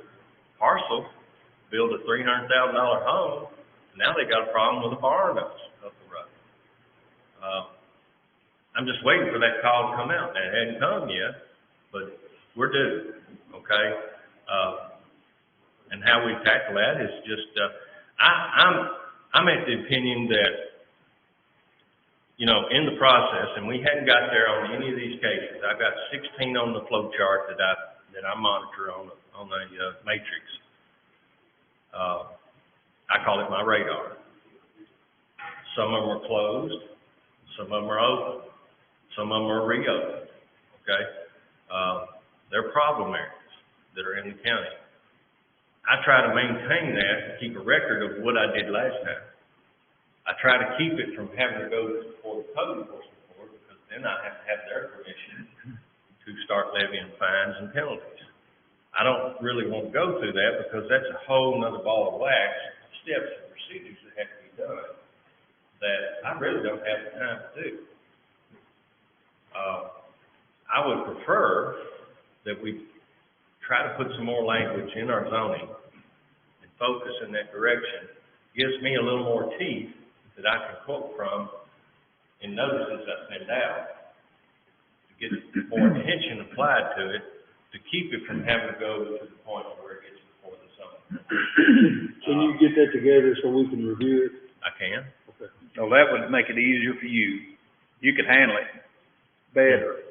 parcel, build a $300,000 home, now they got a problem with a barn up the road. I'm just waiting for that call to come out. It hadn't come yet, but we're due, okay? And how we tackle that is just, I'm at the opinion that, you know, in the process, and we hadn't got there on any of these cases. I've got 16 on the flow chart that I monitor on the matrix. I call it my radar. Some of them are closed, some of them are open, some of them are reopened, okay? They're problem areas that are in the county. I try to maintain that and keep a record of what I did last time. I try to keep it from having to go before the code enforcement board, because then I have to have their permission to start levying fines and penalties. I don't really want to go through that, because that's a whole nother ball of wax, steps and procedures that have to be done that I really don't have the time to do. I would prefer that we try to put some more language in our zoning and focus in that direction. Gives me a little more teeth that I can quote from in notices I send out to get more attention applied to it, to keep it from having to go to the point where it gets before the zone. Can you get that together so we can review it? I can. Okay. So that would make it easier for you. You could handle it better.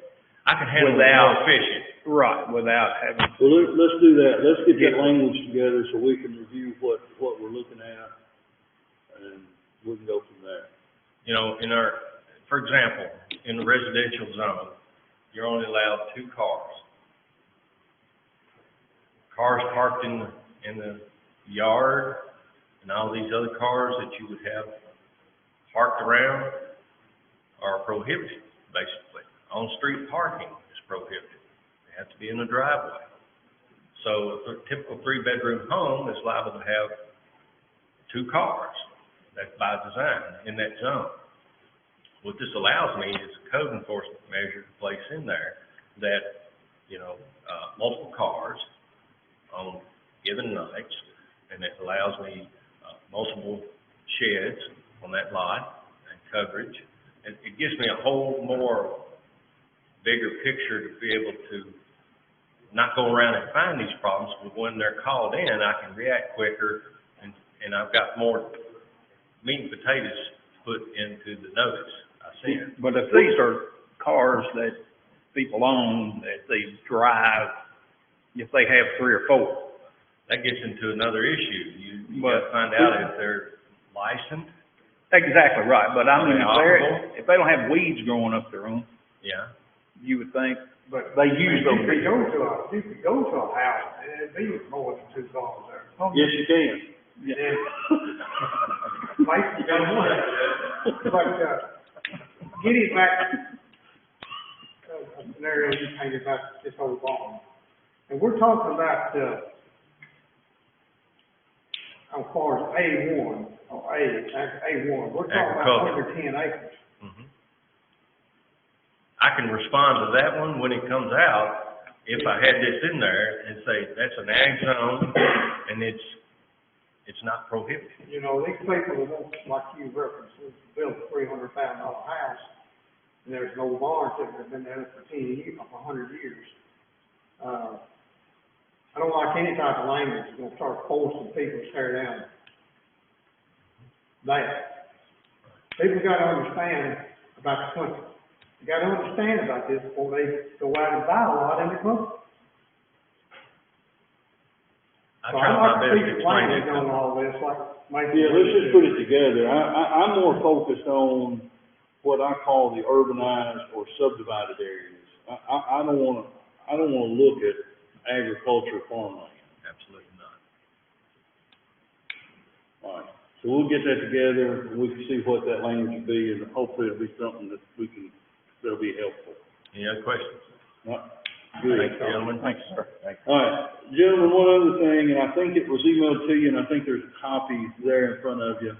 I can handle it more efficient. Right, without having. Well, let's do that. Let's get that language together so we can review what we're looking at, and we can go from there. You know, for example, in the residential zone, you're only allowed 2 cars. Cars parked in the yard, and all these other cars that you would have parked around are prohibited, basically. On-street parking is prohibited. They have to be in the driveway. So a typical 3-bedroom home is liable to have 2 cars. That's by design in that zone. What this allows me is a code enforcement measure to place in there that, you know, multiple cars on given nights, and it allows me multiple sheds on that lot and coverage. And it gives me a whole more bigger picture to be able to not go around and find these problems, but when they're called in, I can react quicker, and I've got more meat and potatoes put into the notice I send. But if these are cars that people own, that they drive, if they have 3 or 4. That gets into another issue. You got to find out if they're licensed. Exactly right, but I mean, Operable. if they don't have weeds growing up their own, Yeah. you would think, But they use those. you could go to a house and it'd be more than 2 cars there. Yes, you can. And like, you don't want it. But, getting back to a scenario you painted about this whole barn. And we're talking about, as far as A1, or A1, we're talking about under 10 acres. Mm-hmm. I can respond to that one when it comes out, if I had this in there and say, that's an ag zone, and it's not prohibited. You know, these people that want, like you referenced, build a $300,000 house, and there's no barns that have been there for 10 years, for 100 years. I don't like any type of language that's gonna start forcing people to tear down that. People gotta understand about the country. You gotta understand about this before they go out and buy a lot in the country. I So try I my like to best to keep explain language it. on all this, like, maybe. Yeah, let's just put it together. I'm more focused on what I call the urbanized or subdivided areas. I don't wanna look at agriculture farmland. Absolutely not. All right, so we'll get that together, and we can see what that language will be, and hopefully it'll be something that'll be helpful. Any other questions? All right, good. Thanks, gentlemen. Thanks, sir. Thanks. All right, gentlemen, one other thing, and I think it was emailed to you, and I think there's a copy there in front of you.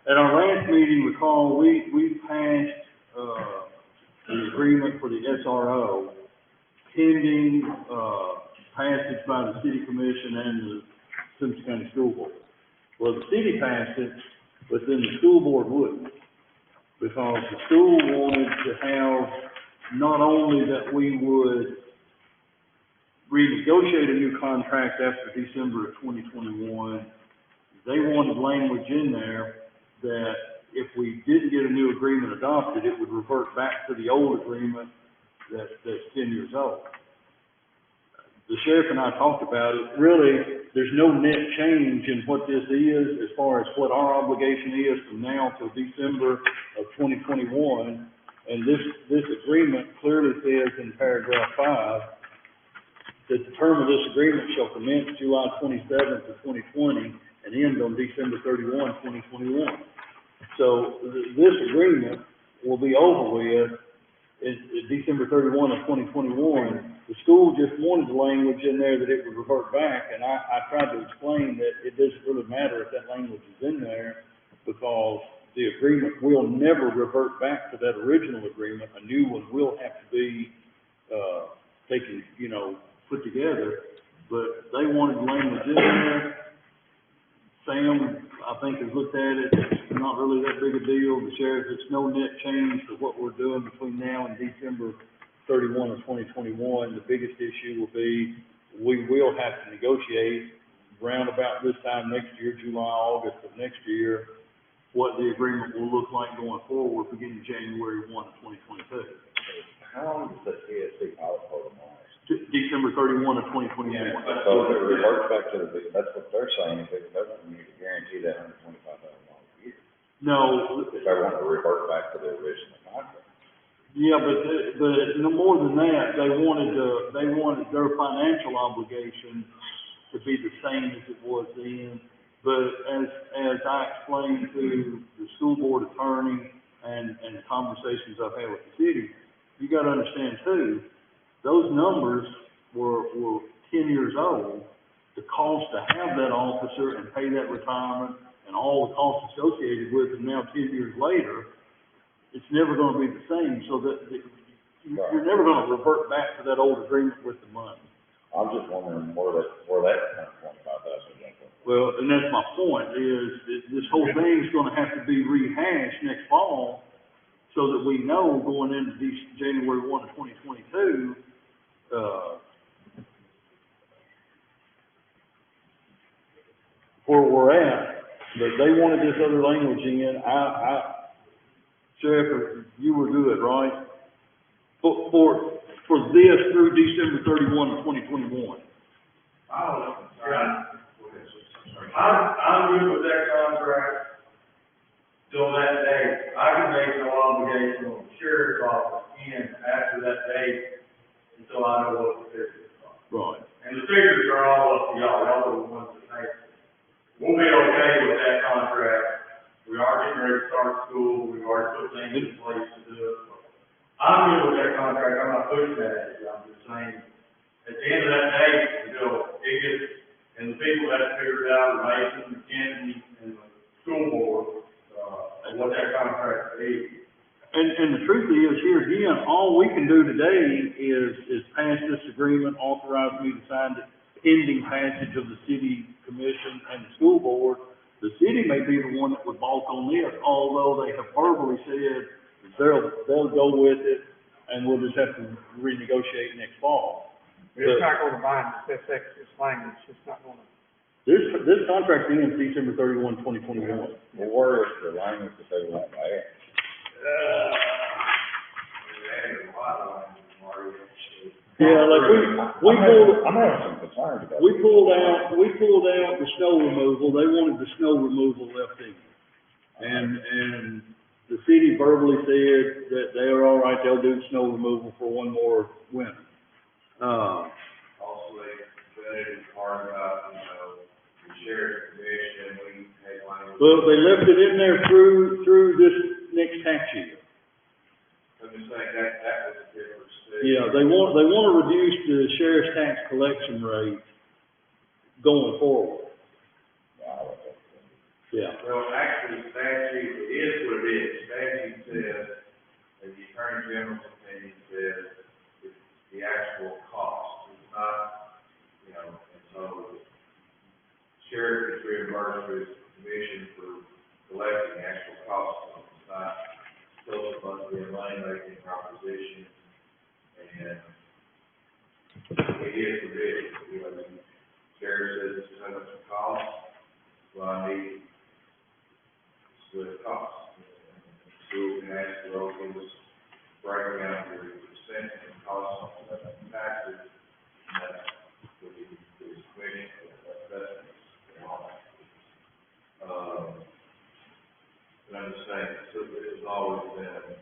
At our last meeting, recall, we passed, the agreement for the SRO pending, passage by the city commission and the city passed it, but then the school board wouldn't. Because the school wanted to have, not only that we would renegotiate a new contract after December of 2021, they wanted language in there that if we didn't get a new agreement adopted, it would revert back to the old agreement that's 10 years old. The sheriff and I talked about it. Really, there's no net change in what this is as far as what our obligation is from now till December of 2021. And this agreement clearly says in paragraph 5 that the term of this agreement shall commence July 27th of 2020 and end on December 31, 2021. So this agreement will be over with December 31 of 2021. The school just wanted the language in there that it would revert back, and I tried to explain that it doesn't really matter if that language is in there, because the agreement will never revert back to that original agreement. A new one will have to be, taken, put together, but they wanted the language in there. Sam, I think, has looked at it. It's not really that big a deal. The sheriff, it's no net change to what we're doing between now and December 31 of 2021. The biggest issue will be, we will have to negotiate around about this time next year, July, August of next year, what the agreement will look like going forward beginning January 1 of 2022. How long does the CSC pilot program last? December 31 of 2021. So if it reverts back to that's what they're saying, if it doesn't, you can guarantee that $125,000 a year. No. If they want to revert back to the original contract. Yeah, but no more than that, they wanted their financial obligation to be the same as it was then. But as I explained to the school board attorney and the conversations I've had with the city, you gotta understand too, those numbers were 10 years old. The cost to have that officer and pay that retirement and all the costs associated with it now 10 years later, it's never gonna be the same. So you're never gonna revert back to that old agreement with the money. I'm just wondering where that $125,000 came from. Well, and that's my point, is this whole thing's gonna have to be rehashed next fall so that we know going into January 1 of 2022, where we're at. But they wanted this other language in. Sheriff, you were good, right? For this through December 31 of 2021. I'm good with that contract till that date. I can make no obligation on the sheriff's office in after that date until I know what the figures are. Right. And the figures are all up to y'all. Y'all are the ones that make it. We'll be okay with that contract. We are getting ready to start school. We've already put things in place to do it. I'm good with that contract. I'm not pushing that at you. I'm just saying, at the end of that day, until it gets, and the people that figured out, Mason, McKinney, and the school board, and what that contract is. And the truth is, here again, all we can do today is pass this agreement, authorize me to sign it, pending passage of the city commission and the school board. The city may be the one that would balk on this, although they have verbally said they'll go with it, and we'll just have to renegotiate next fall. It's not gonna bind us, that's Texas language, it's not gonna. This contract ends December 31, 2021. Well, where is the language that they want to add? Yeah, like I'm having some concerns about we pulled out the snow removal. They wanted the snow removal left in. And the city verbally said that they are all right, they'll do snow removal for one more winter. Also, they part about, the sheriff's commission, we take language. Well, they left it in there through this next tax year. I'm just saying that was a difference. Yeah, they want to reduce the sheriff's tax collection rate going forward. Wow. Yeah. Well, actually, statute, it is what it is. Statute says, as the Attorney General's opinion says, it's the actual cost. It's not, and so sheriff is reimbursed for his commission for collecting actual costs of the site, social monthly and lane making proposition, and it is the bid, you know, the sheriff says this is how much it costs, so I need split costs. The school can ask the locals, break down the percent and costs of taxes, and that's what he is commission, that's but I'm just saying, so this has always been a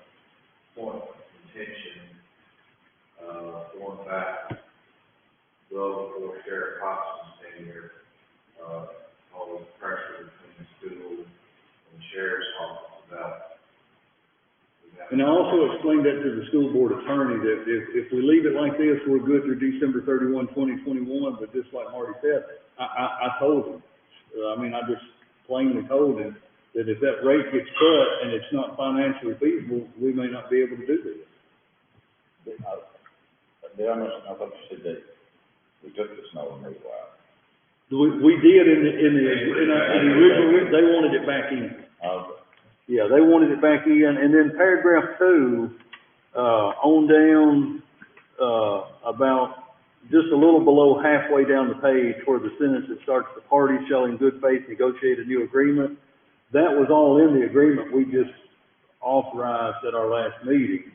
point of contention, going back, well, before Sheriff Hobson's tenure, all the pressure between the school and sheriff's office about. And I also explained that to the school board attorney, that if we leave it like this, we're good through December 31, 2021, but just like Marty said, I told him, I just plainly told him that if that rate gets cut and it's not financially feasible, we may not be able to do this. I thought you said that we took the snow removal out. We did in the original, they wanted it back in. Okay. Yeah, they wanted it back in, and then paragraph 2, on down, about just a little below halfway down the page where the sentence that starts, the parties shall in good faith negotiate a new agreement. That was all in the agreement we just authorized at our last meeting,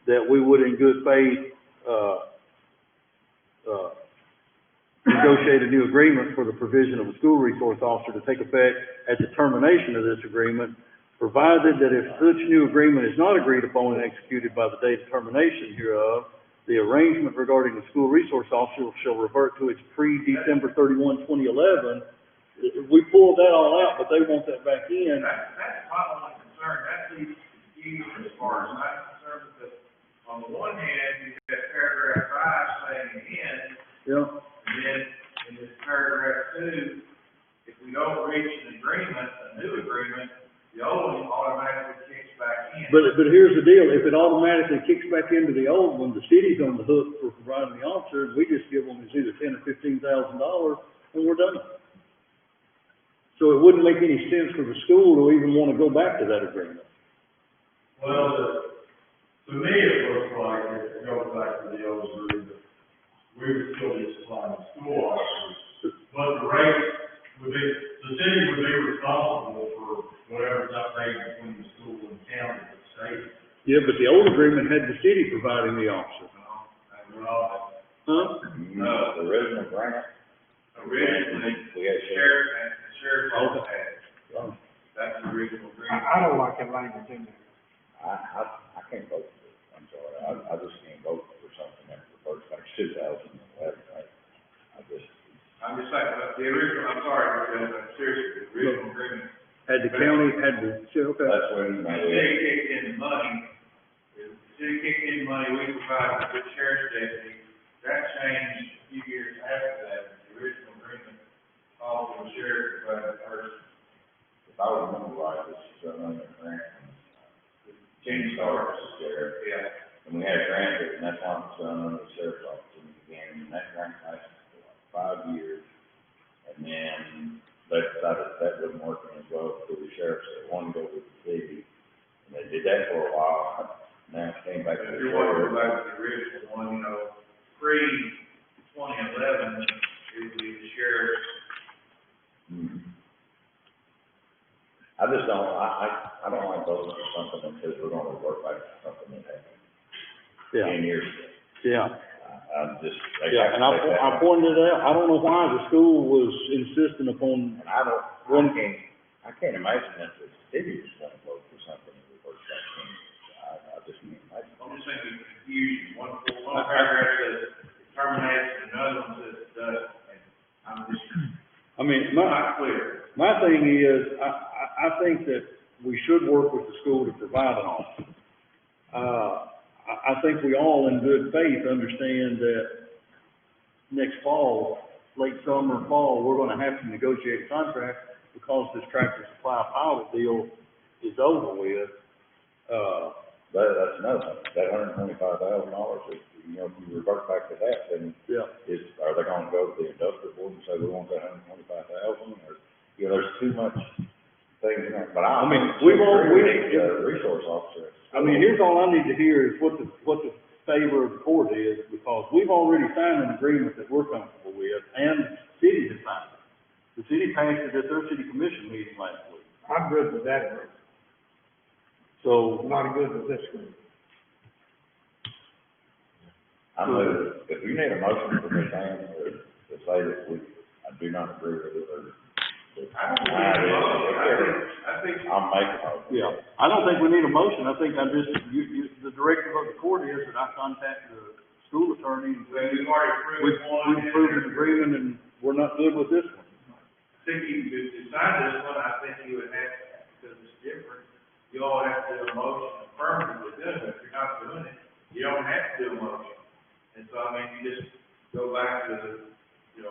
that we would in good faith, negotiate a new agreement for the provision of a school resource officer to take effect at the termination of this agreement, provided that if such new agreement is not agreed upon and executed by the date of termination hereof, the arrangement regarding the school resource officer shall revert to its pre-December 31, 2011. We pulled that all out, but they want that back in. That's my only concern, that's the confused as far as I'm concerned, because on the one hand, you have paragraph 5 saying again, Yeah. and then in this paragraph 2, if we don't reach an agreement, a new agreement, the old one automatically kicks back in. But here's the deal, if it automatically kicks back into the old one, the city's on the hook for providing the officers, we just give them either $10,000 or $15,000 and we're done. So it wouldn't make any sense for the school to even want to go back to that agreement. Well, to me, it looks like it goes back to the old agreement. We would still be supplying school officers, but the rate would be, the city would be responsible for whatever's updated between the school and county and state. Yeah, but the old agreement had the city providing the officer. Well, Huh? No, the original grant, originally, we had sheriff's office had it. that's the original agreement. I don't like that language in there. I can't vote for it, I'm sorry, I just can't vote for something that refers back to 2011, I'm just saying, the original, I'm sorry, seriously, the original agreement. Had the county, had the, okay. That's when. The city kicked in the money, we provided the sheriff's deputy, that changed a few years after that, the original agreement called for the sheriff to provide the person. If I remember right, this is another grant. Jenny Starks is there. Yeah. And we had a grant there, and that's why it's under the sheriff's office in the beginning, and that grant lasted for like 5 years. And then they decided that wasn't working as well, so the sheriff said, one go with the city. And they did that for a while, now it came back to the sheriff. If you want to go back to the original one, pre-2011, it would be the sheriff. I just don't, I don't like voting for something that says we're gonna work back to something that happened 10 years ago. Yeah. I'm just. Yeah, and I pointed it out, I don't know why the school was insisting upon. And I can't imagine that the city is gonna vote for something that reverts back 10 years. I just can't imagine. I'm just thinking of confusion, one paragraph says terminates, and another one says it does, and I'm just. Not clear. My thing is, I think that we should work with the school to provide an officer. I think we all in good faith understand that next fall, late summer, fall, we're gonna have to negotiate a contract because this tractor supply pilot deal is over with. That's another thing, that $125,000, if you revert back to that, then. Yeah. Are they gonna go to the industrial board and say, we want that $125,000, too much things, but I mean, mean, we've all- we need a resource officer. I mean, here's all I need to hear is what the favor of the court is, because we've already signed an agreement that we're comfortable with, and the city has signed it. The city passed it at their city commission meeting last week. I'm good with that agreement, So, not good with this agreement. I move, if you need a motion from Ms. Ann to say that I do not agree with it, or. I think. I'll make a motion. yeah, I don't think we need a motion. I think the directive of the court is that I contact the school attorney and say, We've already approved one. we've approved an agreement and we're not good with this one. I think you could decide this one, I think you would have, because it's different, you all have to do a motion affirmatively doing it. If you're not doing it, you don't have to do a motion. And so, I mean, you just go back to the, the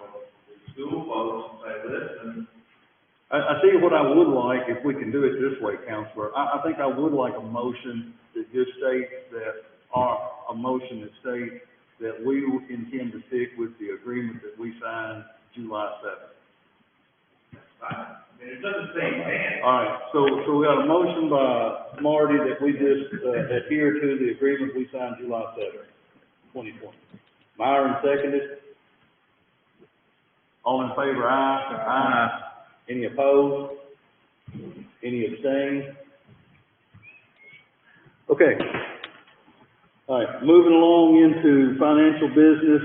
school folks and say, listen. I tell you what I would like, if we can do it this way, Counselor, I think I would like a motion that just states that, a motion that states that we intend to stick with the agreement that we signed July 7th. I mean, it doesn't say man. All right, so we got a motion by Marty that we just, adhere to the agreement we signed July 7th, 2020. Myron seconded. All in favor, aye? Aye. Any opposed? Any abstained? Okay. All right, moving along into financial business,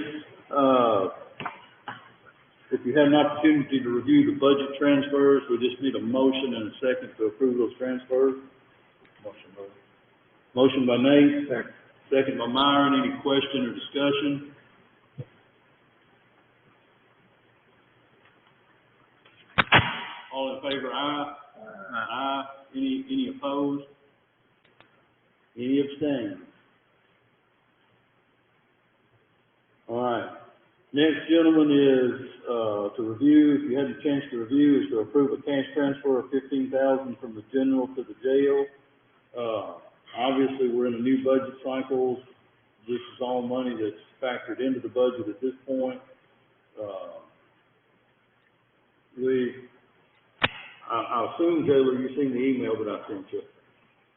if you had an opportunity to review the budget transfers, we just need a motion and a second to approve those transfers. Motion by Nate. Second by Myron. Any question or discussion? All in favor, aye? Aye. Any opposed? Any abstained? All right. Next, gentlemen, is, to review, if you had the chance to review, is to approve a cash transfer of $15,000 from the general to the jail. Obviously, we're in a new budget cycle. This is all money that's factored into the budget at this point. I assume, Jayla, you've seen the email that I sent you,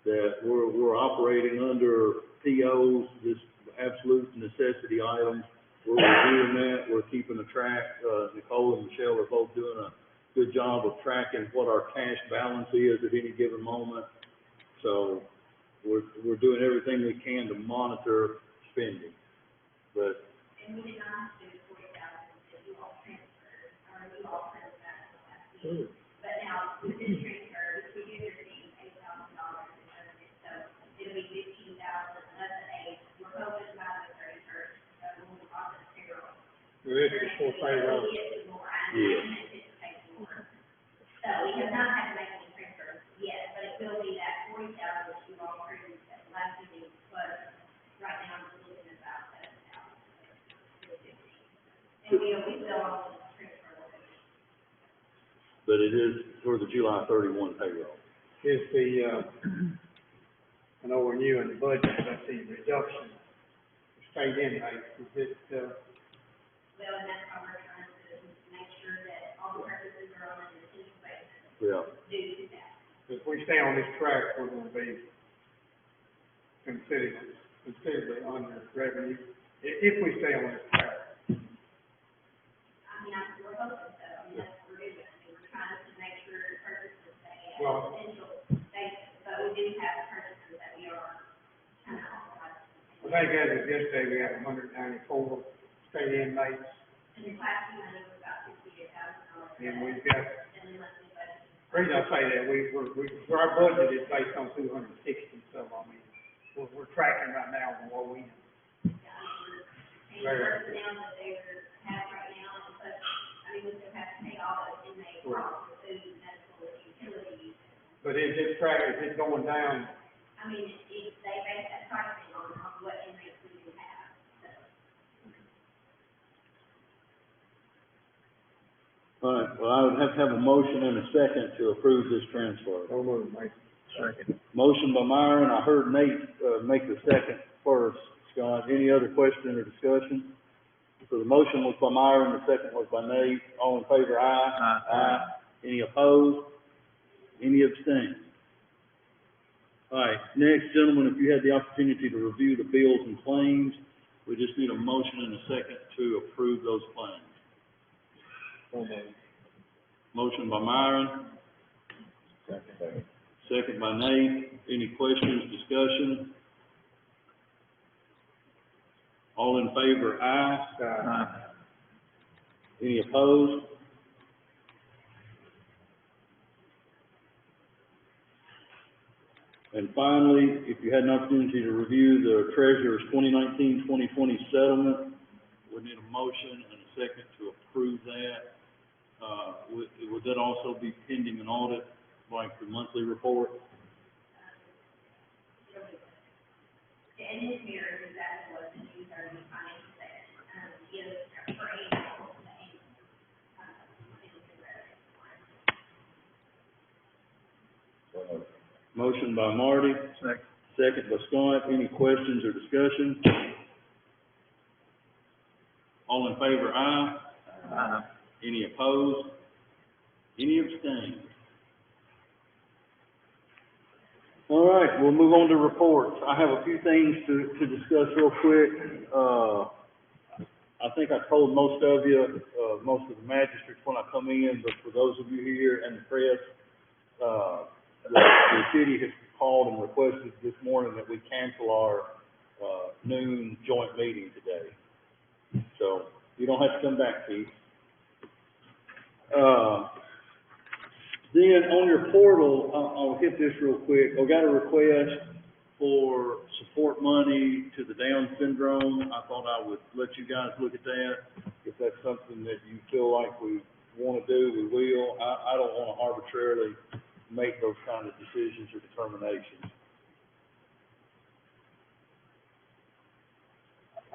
that we're operating under POs, this absolute necessity items. We're reviewing that, we're keeping a track, Nicole and Michelle are both doing a good job of tracking what our cash balance is at any given moment. So, we're doing everything we can to monitor spending, but. And we did not do $40,000 that you all transferred, or you all sent back last week. But now, with this transfer, which we do receive $8,000 in benefits, so it'll be $15,000 less than $8,000. We're hoping by the 31st, we'll process payroll. This is for payroll. Yeah. So we have not had to make any transfers yet, but it will be that $40,000 that you all approved at last meeting, but right now I'm looking at about $7,000. And we still on the transfer location. But it is for the July 31 payroll. Is I know we're new in the budget, but the reduction, state inmates, is it, Well, and that's why we're trying to make sure that all the purchases are on an essential basis Yeah. due to that. if we stay on this track, we're gonna be considerably under revenue, if we stay on this track. We're hoping so, that's what we're doing. We're trying to make sure purchases stay at Well- essential basis, but we do have purchases that we are kind of authorized. I think as of yesterday, we have 194 state inmates, And the class two money was about $58,000. and we've got, And then let's do budget. the reason I say that, our budget is based on 260, so, I mean, we're tracking right now on what we, And the down that they have right now, but, we still have to pay all those inmates, all the food, medical, utilities. but is it going down? They base that pricing on what inmates we do have, so. All right, well, I would have to have a motion and a second to approve this transfer. No more, Mike. Second. Motion by Myron, I heard Nate, make the second first. Scott, any other question or discussion? So the motion was by Myron, the second was by Nate. All in favor, aye? Aye. Any opposed? Any abstain? All right, next, gentlemen, if you had the opportunity to review the bills and claims, we just need a motion and a second to approve those claims. Motion by Myron, second by Nate. Any questions, discussion? All in favor, aye. Any opposed? And finally, if you had an opportunity to review the treasurer's 2019-2020 settlement, we need a motion and a second to approve that. Would that also be pending an audit, like the monthly report? The engineer is that was the new thirty finance that, is for annual, Motion by Marty. Second by Scott. Any questions or discussion? All in favor, aye. Aye. Any opposed? Any abstain? All right, we'll move on to reports. I have a few things to discuss real quick. I think I told most of you, most of the magistrates when I come in, but for those of you here and the press, the city has called and requested this morning that we cancel our, noon joint meeting today. So, you don't have to come back, Keith. Then on your portal, I'll hit this real quick. I got a request for support money to the Down syndrome. I thought I would let you guys look at that. If that's something that you feel like we want to do, we will. I don't want to arbitrarily make those kind of decisions or determinations.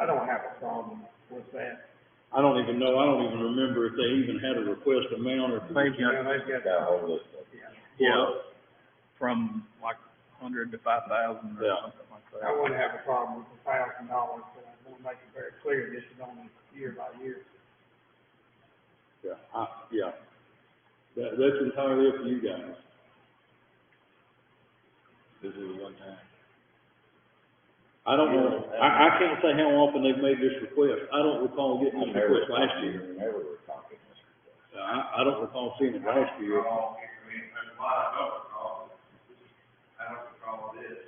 I don't have a problem with that. I don't even remember if they even had a request amount or. They've got, They've got a whole list of, yeah, from like 100 to 5,000 or Yeah. something like that. I wouldn't have a problem with $1,000, but I want to make it very clear this is only year by year. Yeah, yeah. That's entirely up to you guys. This is one time. I don't know, I can't say how often they've made this request. I don't recall getting this request last year. Never were talking this request. I don't recall seeing it last year. I don't recall this.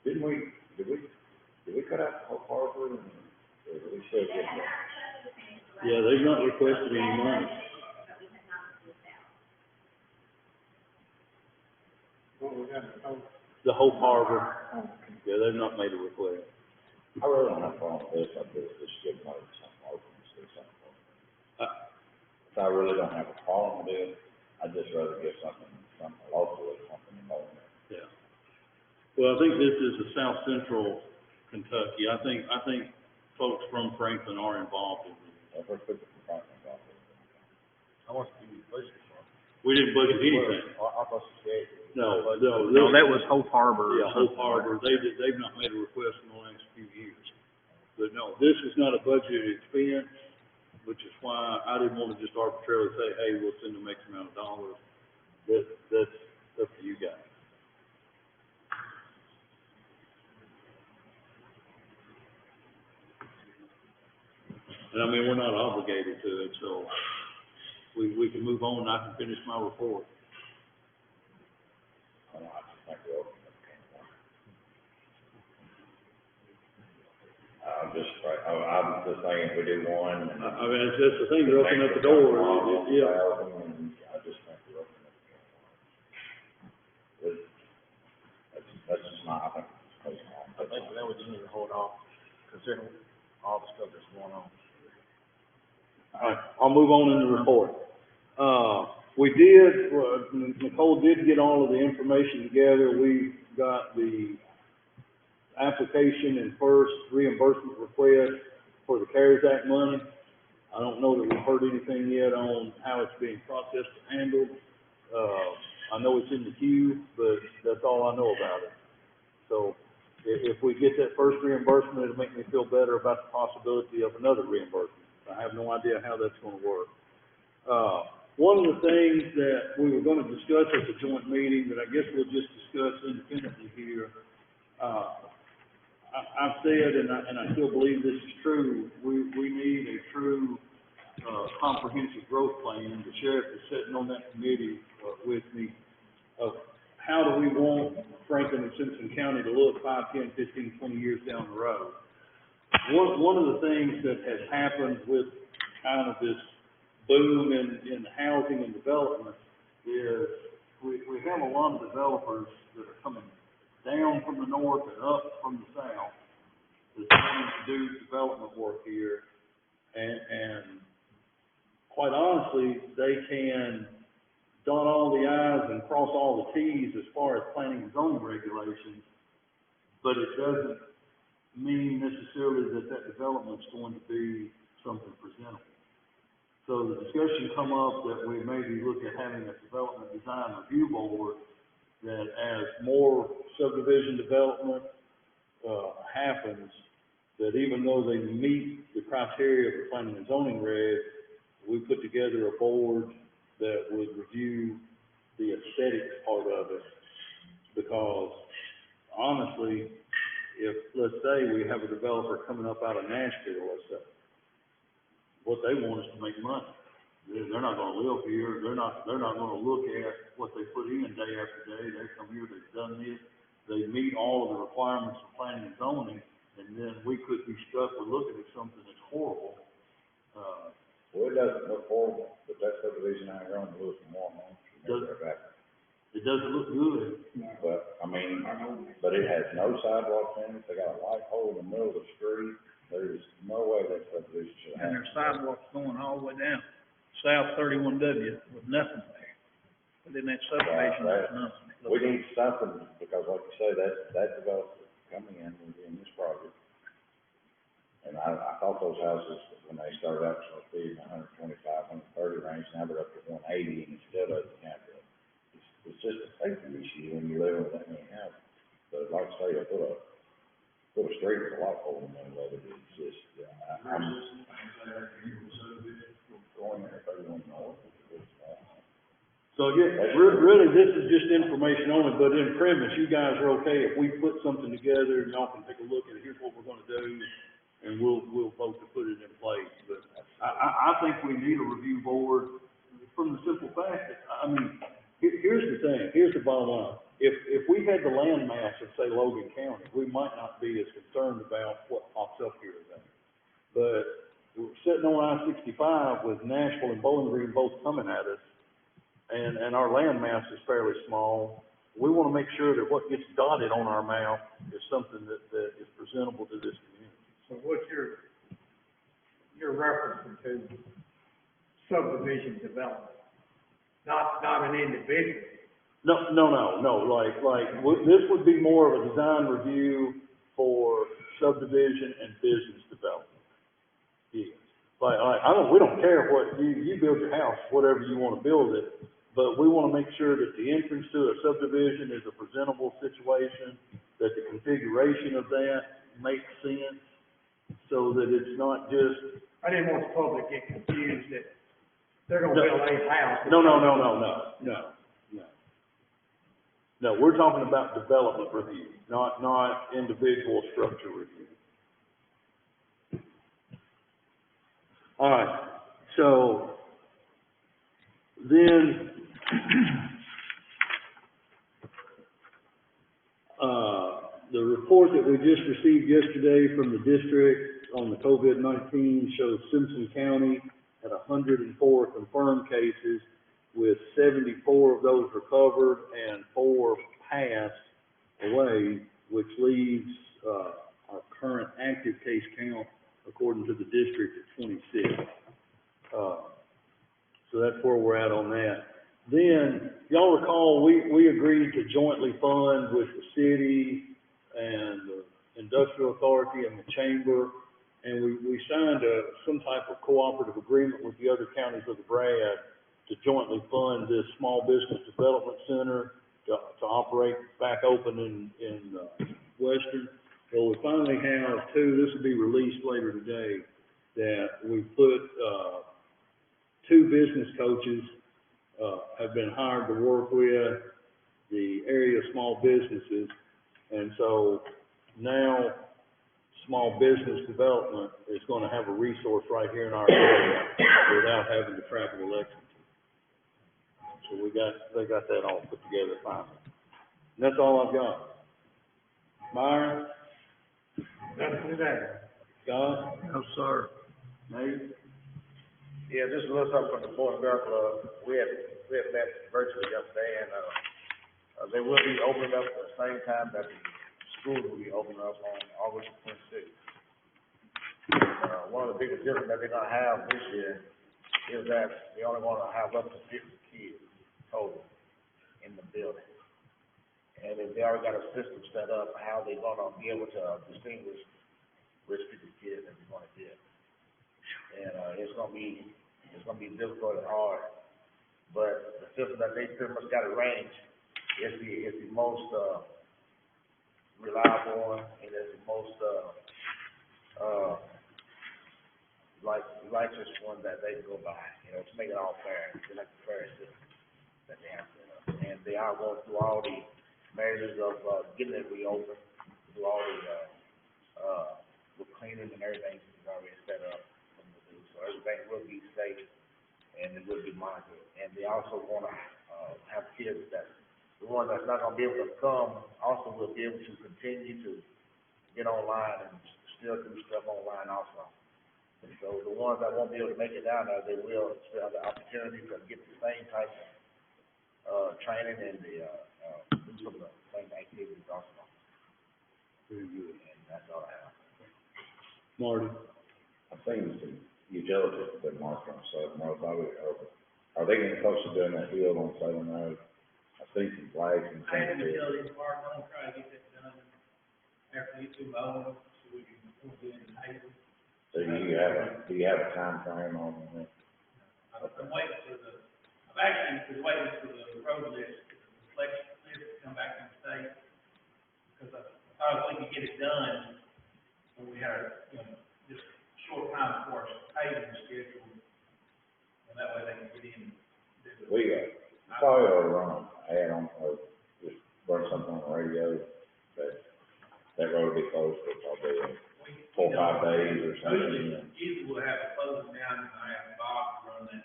Did we cut out the whole harbor and, or did we still get that? Yeah, they've not requested any money. What was that? Oh, The Hope Harbor, yeah, they've not made a request. I really don't have a problem with this, I do, just give them something open, do something open. If I really don't have a problem with it, I'd just rather get something locally, something local. Yeah. Well, I think this is the South Central Kentucky. I think folks from Franklin are involved in this. If we're putting the Franklin off, How much do you budget for? We didn't budget anything. I thought you said. No, No, that was Hope Harbor. Yeah, Hope Harbor, they've not made a request in the last few years. But no, this is not a budgeted expense, which is why I didn't want to just arbitrarily say, hey, we'll send them X amount of dollars. That's up to you guys. And I mean, we're not obligated to it, so we can move on and I can finish my report. I don't know, I just think we're open. I'm just saying if we do one and. I mean, it's just the thing, to open up the door, yeah. I just think we're open up the door. That's just not, I think it's crazy. I think that we just need to hold off, considering all the stuff that's going on. All right, I'll move on in the report. Nicole did get all of the information together. We got the application and first reimbursement request for the CARES Act money. I don't know that we've heard anything yet on how it's being processed and handled. I know it's in the queue, but that's all I know about it. So if we get that first reimbursement, it'll make me feel better about the possibility of another reimbursement. I have no idea how that's gonna work. one of the things that we were gonna discuss at the joint meeting, that I guess we'll just discuss independently here, I've said, and I still believe this is true, we need a true, comprehensive growth plan. The sheriff is sitting on that committee, with me, of how do we want Franklin and Simpson County to look 5, 10, 15, 20 years down the road. One of the things that has happened with kind of this boom in housing and development is we have a lot of developers that are coming down from the north and up from the south that's wanting to do development work here, and quite honestly, they can dot all the i's and cross all the t's as far as planning and zoning regulations, but it doesn't mean necessarily that that development's going to be something presentable. So the discussion come up that we maybe look at having a development design review board, that as more subdivision development, happens, that even though they meet the criteria of the planning and zoning regs, we put together a board that would review the aesthetics part of it. Because honestly, if, let's say we have a developer coming up out of Nashville, let's say, what they want is to make money. They're not gonna live here, they're not gonna look at what they put in day after day. They come here, they've done this, they meet all of the requirements of planning and zoning, and then we could be stuck with looking at something that's horrible. Well, it doesn't look horrible, but that subdivision I run looks more months. It doesn't look good. But, I mean, but it has no sidewalks in it, they got a light pole in the middle of the street, there's no way that subdivision should And happen. there's sidewalks going all the way down South 31W with nothing there. But in that subdivision, there's nothing. We need something, because like you say, that developer coming in this project. And I thought those houses, when they started out, were being 125, 130 range, now they're up to 180, and still doesn't count it. It's just a safety issue when you live with that many houses. But like I say, I put a street with a light pole in the middle of it, it's just, I'm going there, 31 north. So again, really, this is just information only, but in premise, you guys are okay if we put something together, and y'all can take a look at it, here's what we're gonna do, and we'll vote to put it in place. But I think we need a review board from the simple fact that, I mean, here's the thing, here's the bottom line. If we had the land mass of, say, Logan County, we might not be as concerned about what pops up here today. But we're sitting on I-65 with Nashville and Bowling Green both coming at us, and our land mass is fairly small. We want to make sure that what gets dotted on our map is something that is presentable to this community. So what's your reference to subdivision development? Not an individual. No, this would be more of a design review for subdivision and business development. Yeah. We don't care what, you build your house, whatever you want to build it, but we want to make sure that the entrance to a subdivision is a presentable situation, that the configuration of that makes sense, so that it's not just. I didn't want the public to get confused that they're gonna build a house. No, we're talking about development review, not individual structure review. All right, so then, the report that we just received yesterday from the district on the COVID-19 shows Simpson County had 104 confirmed cases, with 74 of those recovered and 4 passed away, which leaves our current active case count, according to the district, at 26. So that's where we're at on that. Then, y'all recall, we agreed to jointly fund with the city and the industrial authority and the chamber, and we signed some type of cooperative agreement with the other counties of the Brad to jointly fund this small business development center to operate back open in Western. Well, we finally have 2, this will be released later today, that we put 2 business coaches have been hired to work with the area small businesses. And so now, small business development is gonna have a resource right here in our area without having to travel to Lexington. So they got that all put together finally. And that's all I've got. Myron? Nothing today. Scott? No, sir. Nate? Yeah, just a little something from the Boys and Girls Club. We had met virtually yesterday, and, they will be opening up at the same time that the school will be opening up on August 26th. One of the biggest differences that they're gonna have this year is that they only wanna have up to 50 kids total in the building. And they already got a system set up, how they're gonna be able to distinguish which 50 kids that they're gonna get. And, it's gonna be difficult and hard, but the system that they pretty much got arranged is the most, reliable one, and it's the most, righteous one that they can go by, to make it all fair, it's like the fair system that they have set up. And they are going through all the measures of, getting it reopened, through all the cleaning and everything is already set up for them to do, so everything will be safe and it will be monitored. And they also wanna, have kids that, the ones that's not gonna be able to come, also will be able to continue to get online and still do stuff online also. And so the ones that won't be able to make it down there, they will still have the opportunity to get the same type of, training and do some of the same activities also. Very good. And that's all I have. Marty? I think the utilities have been marked on Southern Road, are they getting close to doing that hill on Southern Road? I see some flags and I have things. utilities marked, I'm gonna try to get that done after these two mowing, so we can move it in the neighborhood. So do you have a time frame on that? I'm waiting for I've actually been waiting for the road list, the reflection list to come back from the state, because I thought if we could get it done, when we had, just short time before our paving schedule, and that way they can get in. We, probably ought to run an ad on, or just run something on the radio, that road will be closed for probably 4 or 5 days or something. Usually we'll have it closing down, and I have Bob run that,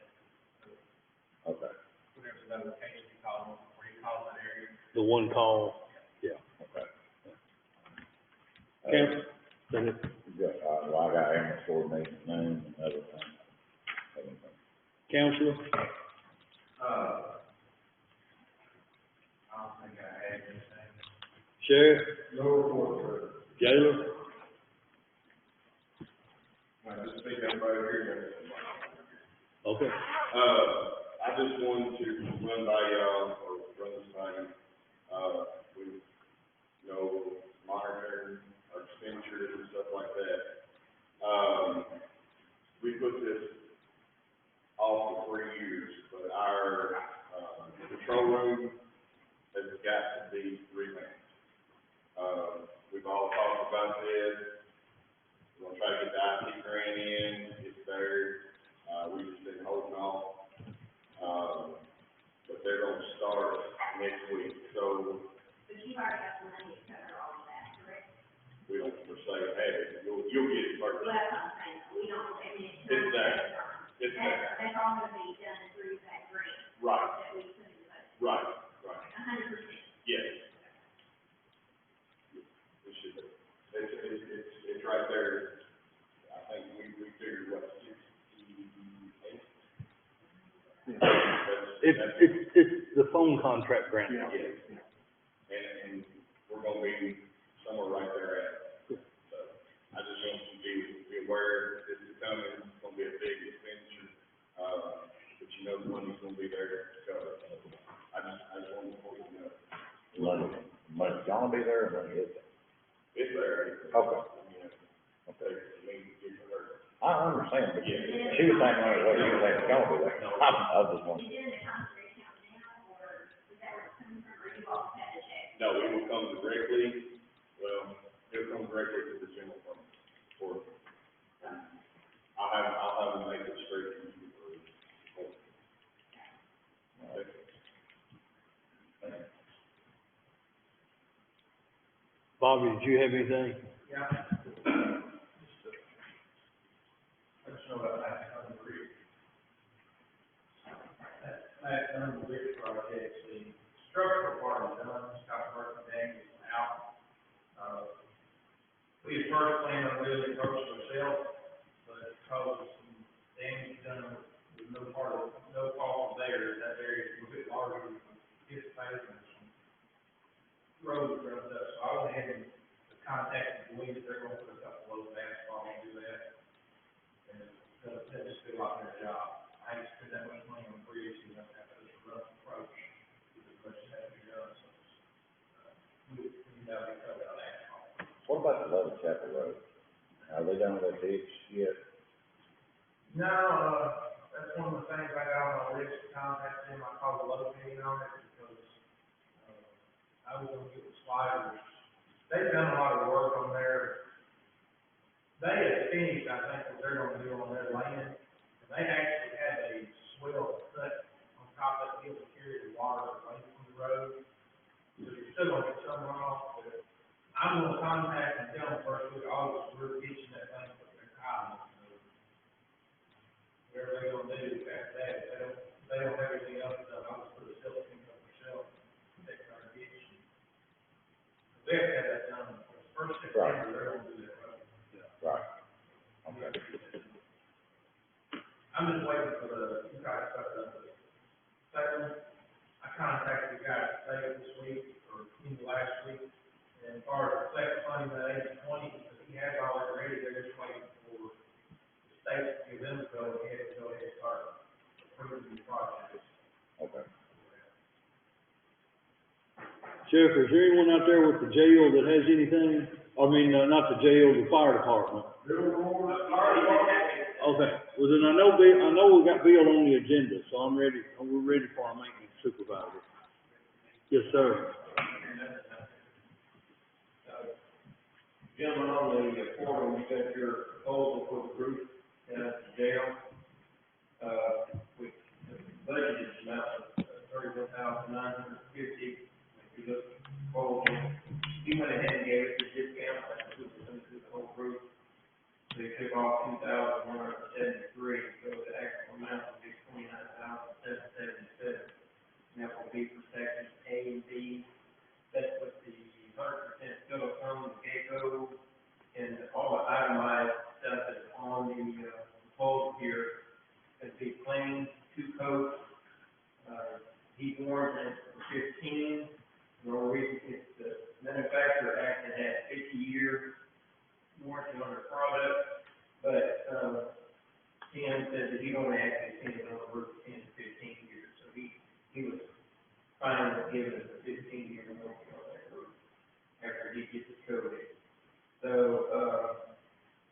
Okay. whatever that location you call it, where you call that area. The one call, yeah. Okay. Cam? Go ahead. Well, I got ambulance coordination noon and other things. Counselor? I don't think I had anything. Sheriff? No report, sir. Jailer? Just speak up right here. Okay. I just wanted to run by y'all, or run this by you. We, monitoring our expenditures and stuff like that. We put this off for 3 years, but our, control room has got to be revamped. We've all talked about this. We're gonna try to get the IT grant in, it's there, we've just been holding off. But they're gonna start next week, so. But you've already got the money to cover all of that, correct? We don't per se have it, you'll get it first. Well, that's what I'm saying, we don't, I mean, it's. It's there. It's there. That's all gonna be done through that grant. Right. That we put in the budget. Right. 100%. Yes. It should be. It's right there. I think we figured what, 68? It's the phone contract grant. Yeah. And we're gonna be somewhere right there at it. So, I just want you to be aware this is coming, it's gonna be a big expenditure, but the money's gonna be there to cover it. I just want to point it out. Money's gonna be there, or money is there? It's there. Okay. Okay, it means it's there. I understand, but she was saying, well, she was saying it's gonna be there. I was just wondering. Is it in the conservation account now, or is that where it's coming from, or you all had to check? No, it will come directly, it'll come directly to the general fund, or, I'll have them make it straight to you. Bobby, did you have anything? Yeah. I just know about that Hunter Ridge. That Hunter Ridge project, the structural part is done, Scott Burton Daniels out. We had first planned on doing it first ourselves, but because of some damage done with no fault of theirs, that area is a bit larger than anticipated, and some roads rubbed up, so I went ahead and contacted the police, they're gonna put a couple of those asphalt and do that. And they'll just do a lot better job. I ain't spent that much money on the bridge, you know, have such a rough approach, as much as that to be done, so, we know we covered on asphalt. What about the Love Chapel Road? Are they done with that ditch yet? No, that's one of the things I got on my list to contact them, I called the low opinion on it, because, I was gonna get the sliders. They've done a lot of work on there. They had finished, I think, what they're gonna do on their land, and they actually had a swell cut on top of it to carry the water away from the road. So you're still gonna get some runoff, but I'm gonna contact and tell them first week of August, we're ditching that thing for their tile. Whatever they're gonna do after that, if they don't have anything else done, I'll just put a silt fence up myself, take our ditch. We have to have that done, first September, they're gonna do that road. Right. Okay. I'm just waiting for the, you guys stuff done. Second, I contacted the guy today this week, or last week, and as far as the flex funding, that 80/20, he has all that ready, they're just waiting for the state to give them the go ahead and start approving the projects. Okay. Sheriff, is there anyone out there with the jail that has anything? I mean, not the jail, the fire department. Okay, well then I know we got Bill on the agenda, so we're ready for our maintenance supervisor. Yes, sir. Gentlemen, on the portal, you got your proposal for the group down at the jail. We budgeted amount of $31,950. If you look at the proposal, he went ahead and gave it the discount, that was the whole group. So he took off $2,173, so the actual amount will be $29,777. And that will be for sections A and B. That's with the 100% silicone, the gecko, and all the itemized stuff that's on the proposal here. It'd be plain, 2 coats, heat warranted for 15. The only reason is the manufacturer actually had 50-year warranty on their product, but Tim said that he only actually seen it on the roof 10 to 15 years, so he was fine with giving us a 15-year warranty on that roof after he gets it coated. So,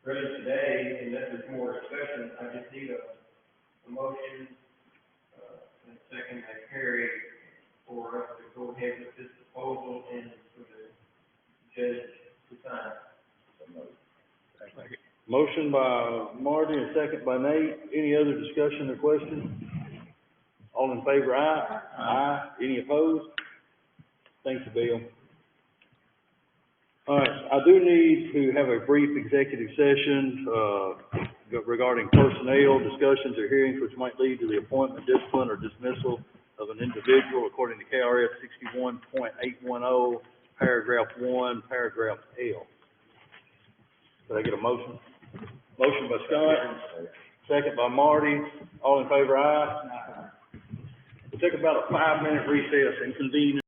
really today, unless there's more discussion, I just need a motion, and a second by Carrie for us to go ahead with this proposal and for the judge to sign. Motion by Marty and second by Nate. Any other discussion or questions? All in favor, aye? Aye. Any opposed? Thank you, Bill. All right, I do need to have a brief executive session, regarding personnel discussions or hearings which might lead to the appointment, discipline, or dismissal of an individual according to KRS 61.810, paragraph 1, paragraph L. Did I get a motion? Motion by Scott, second by Marty. All in favor, aye? We'll take about a 5-minute recess and convene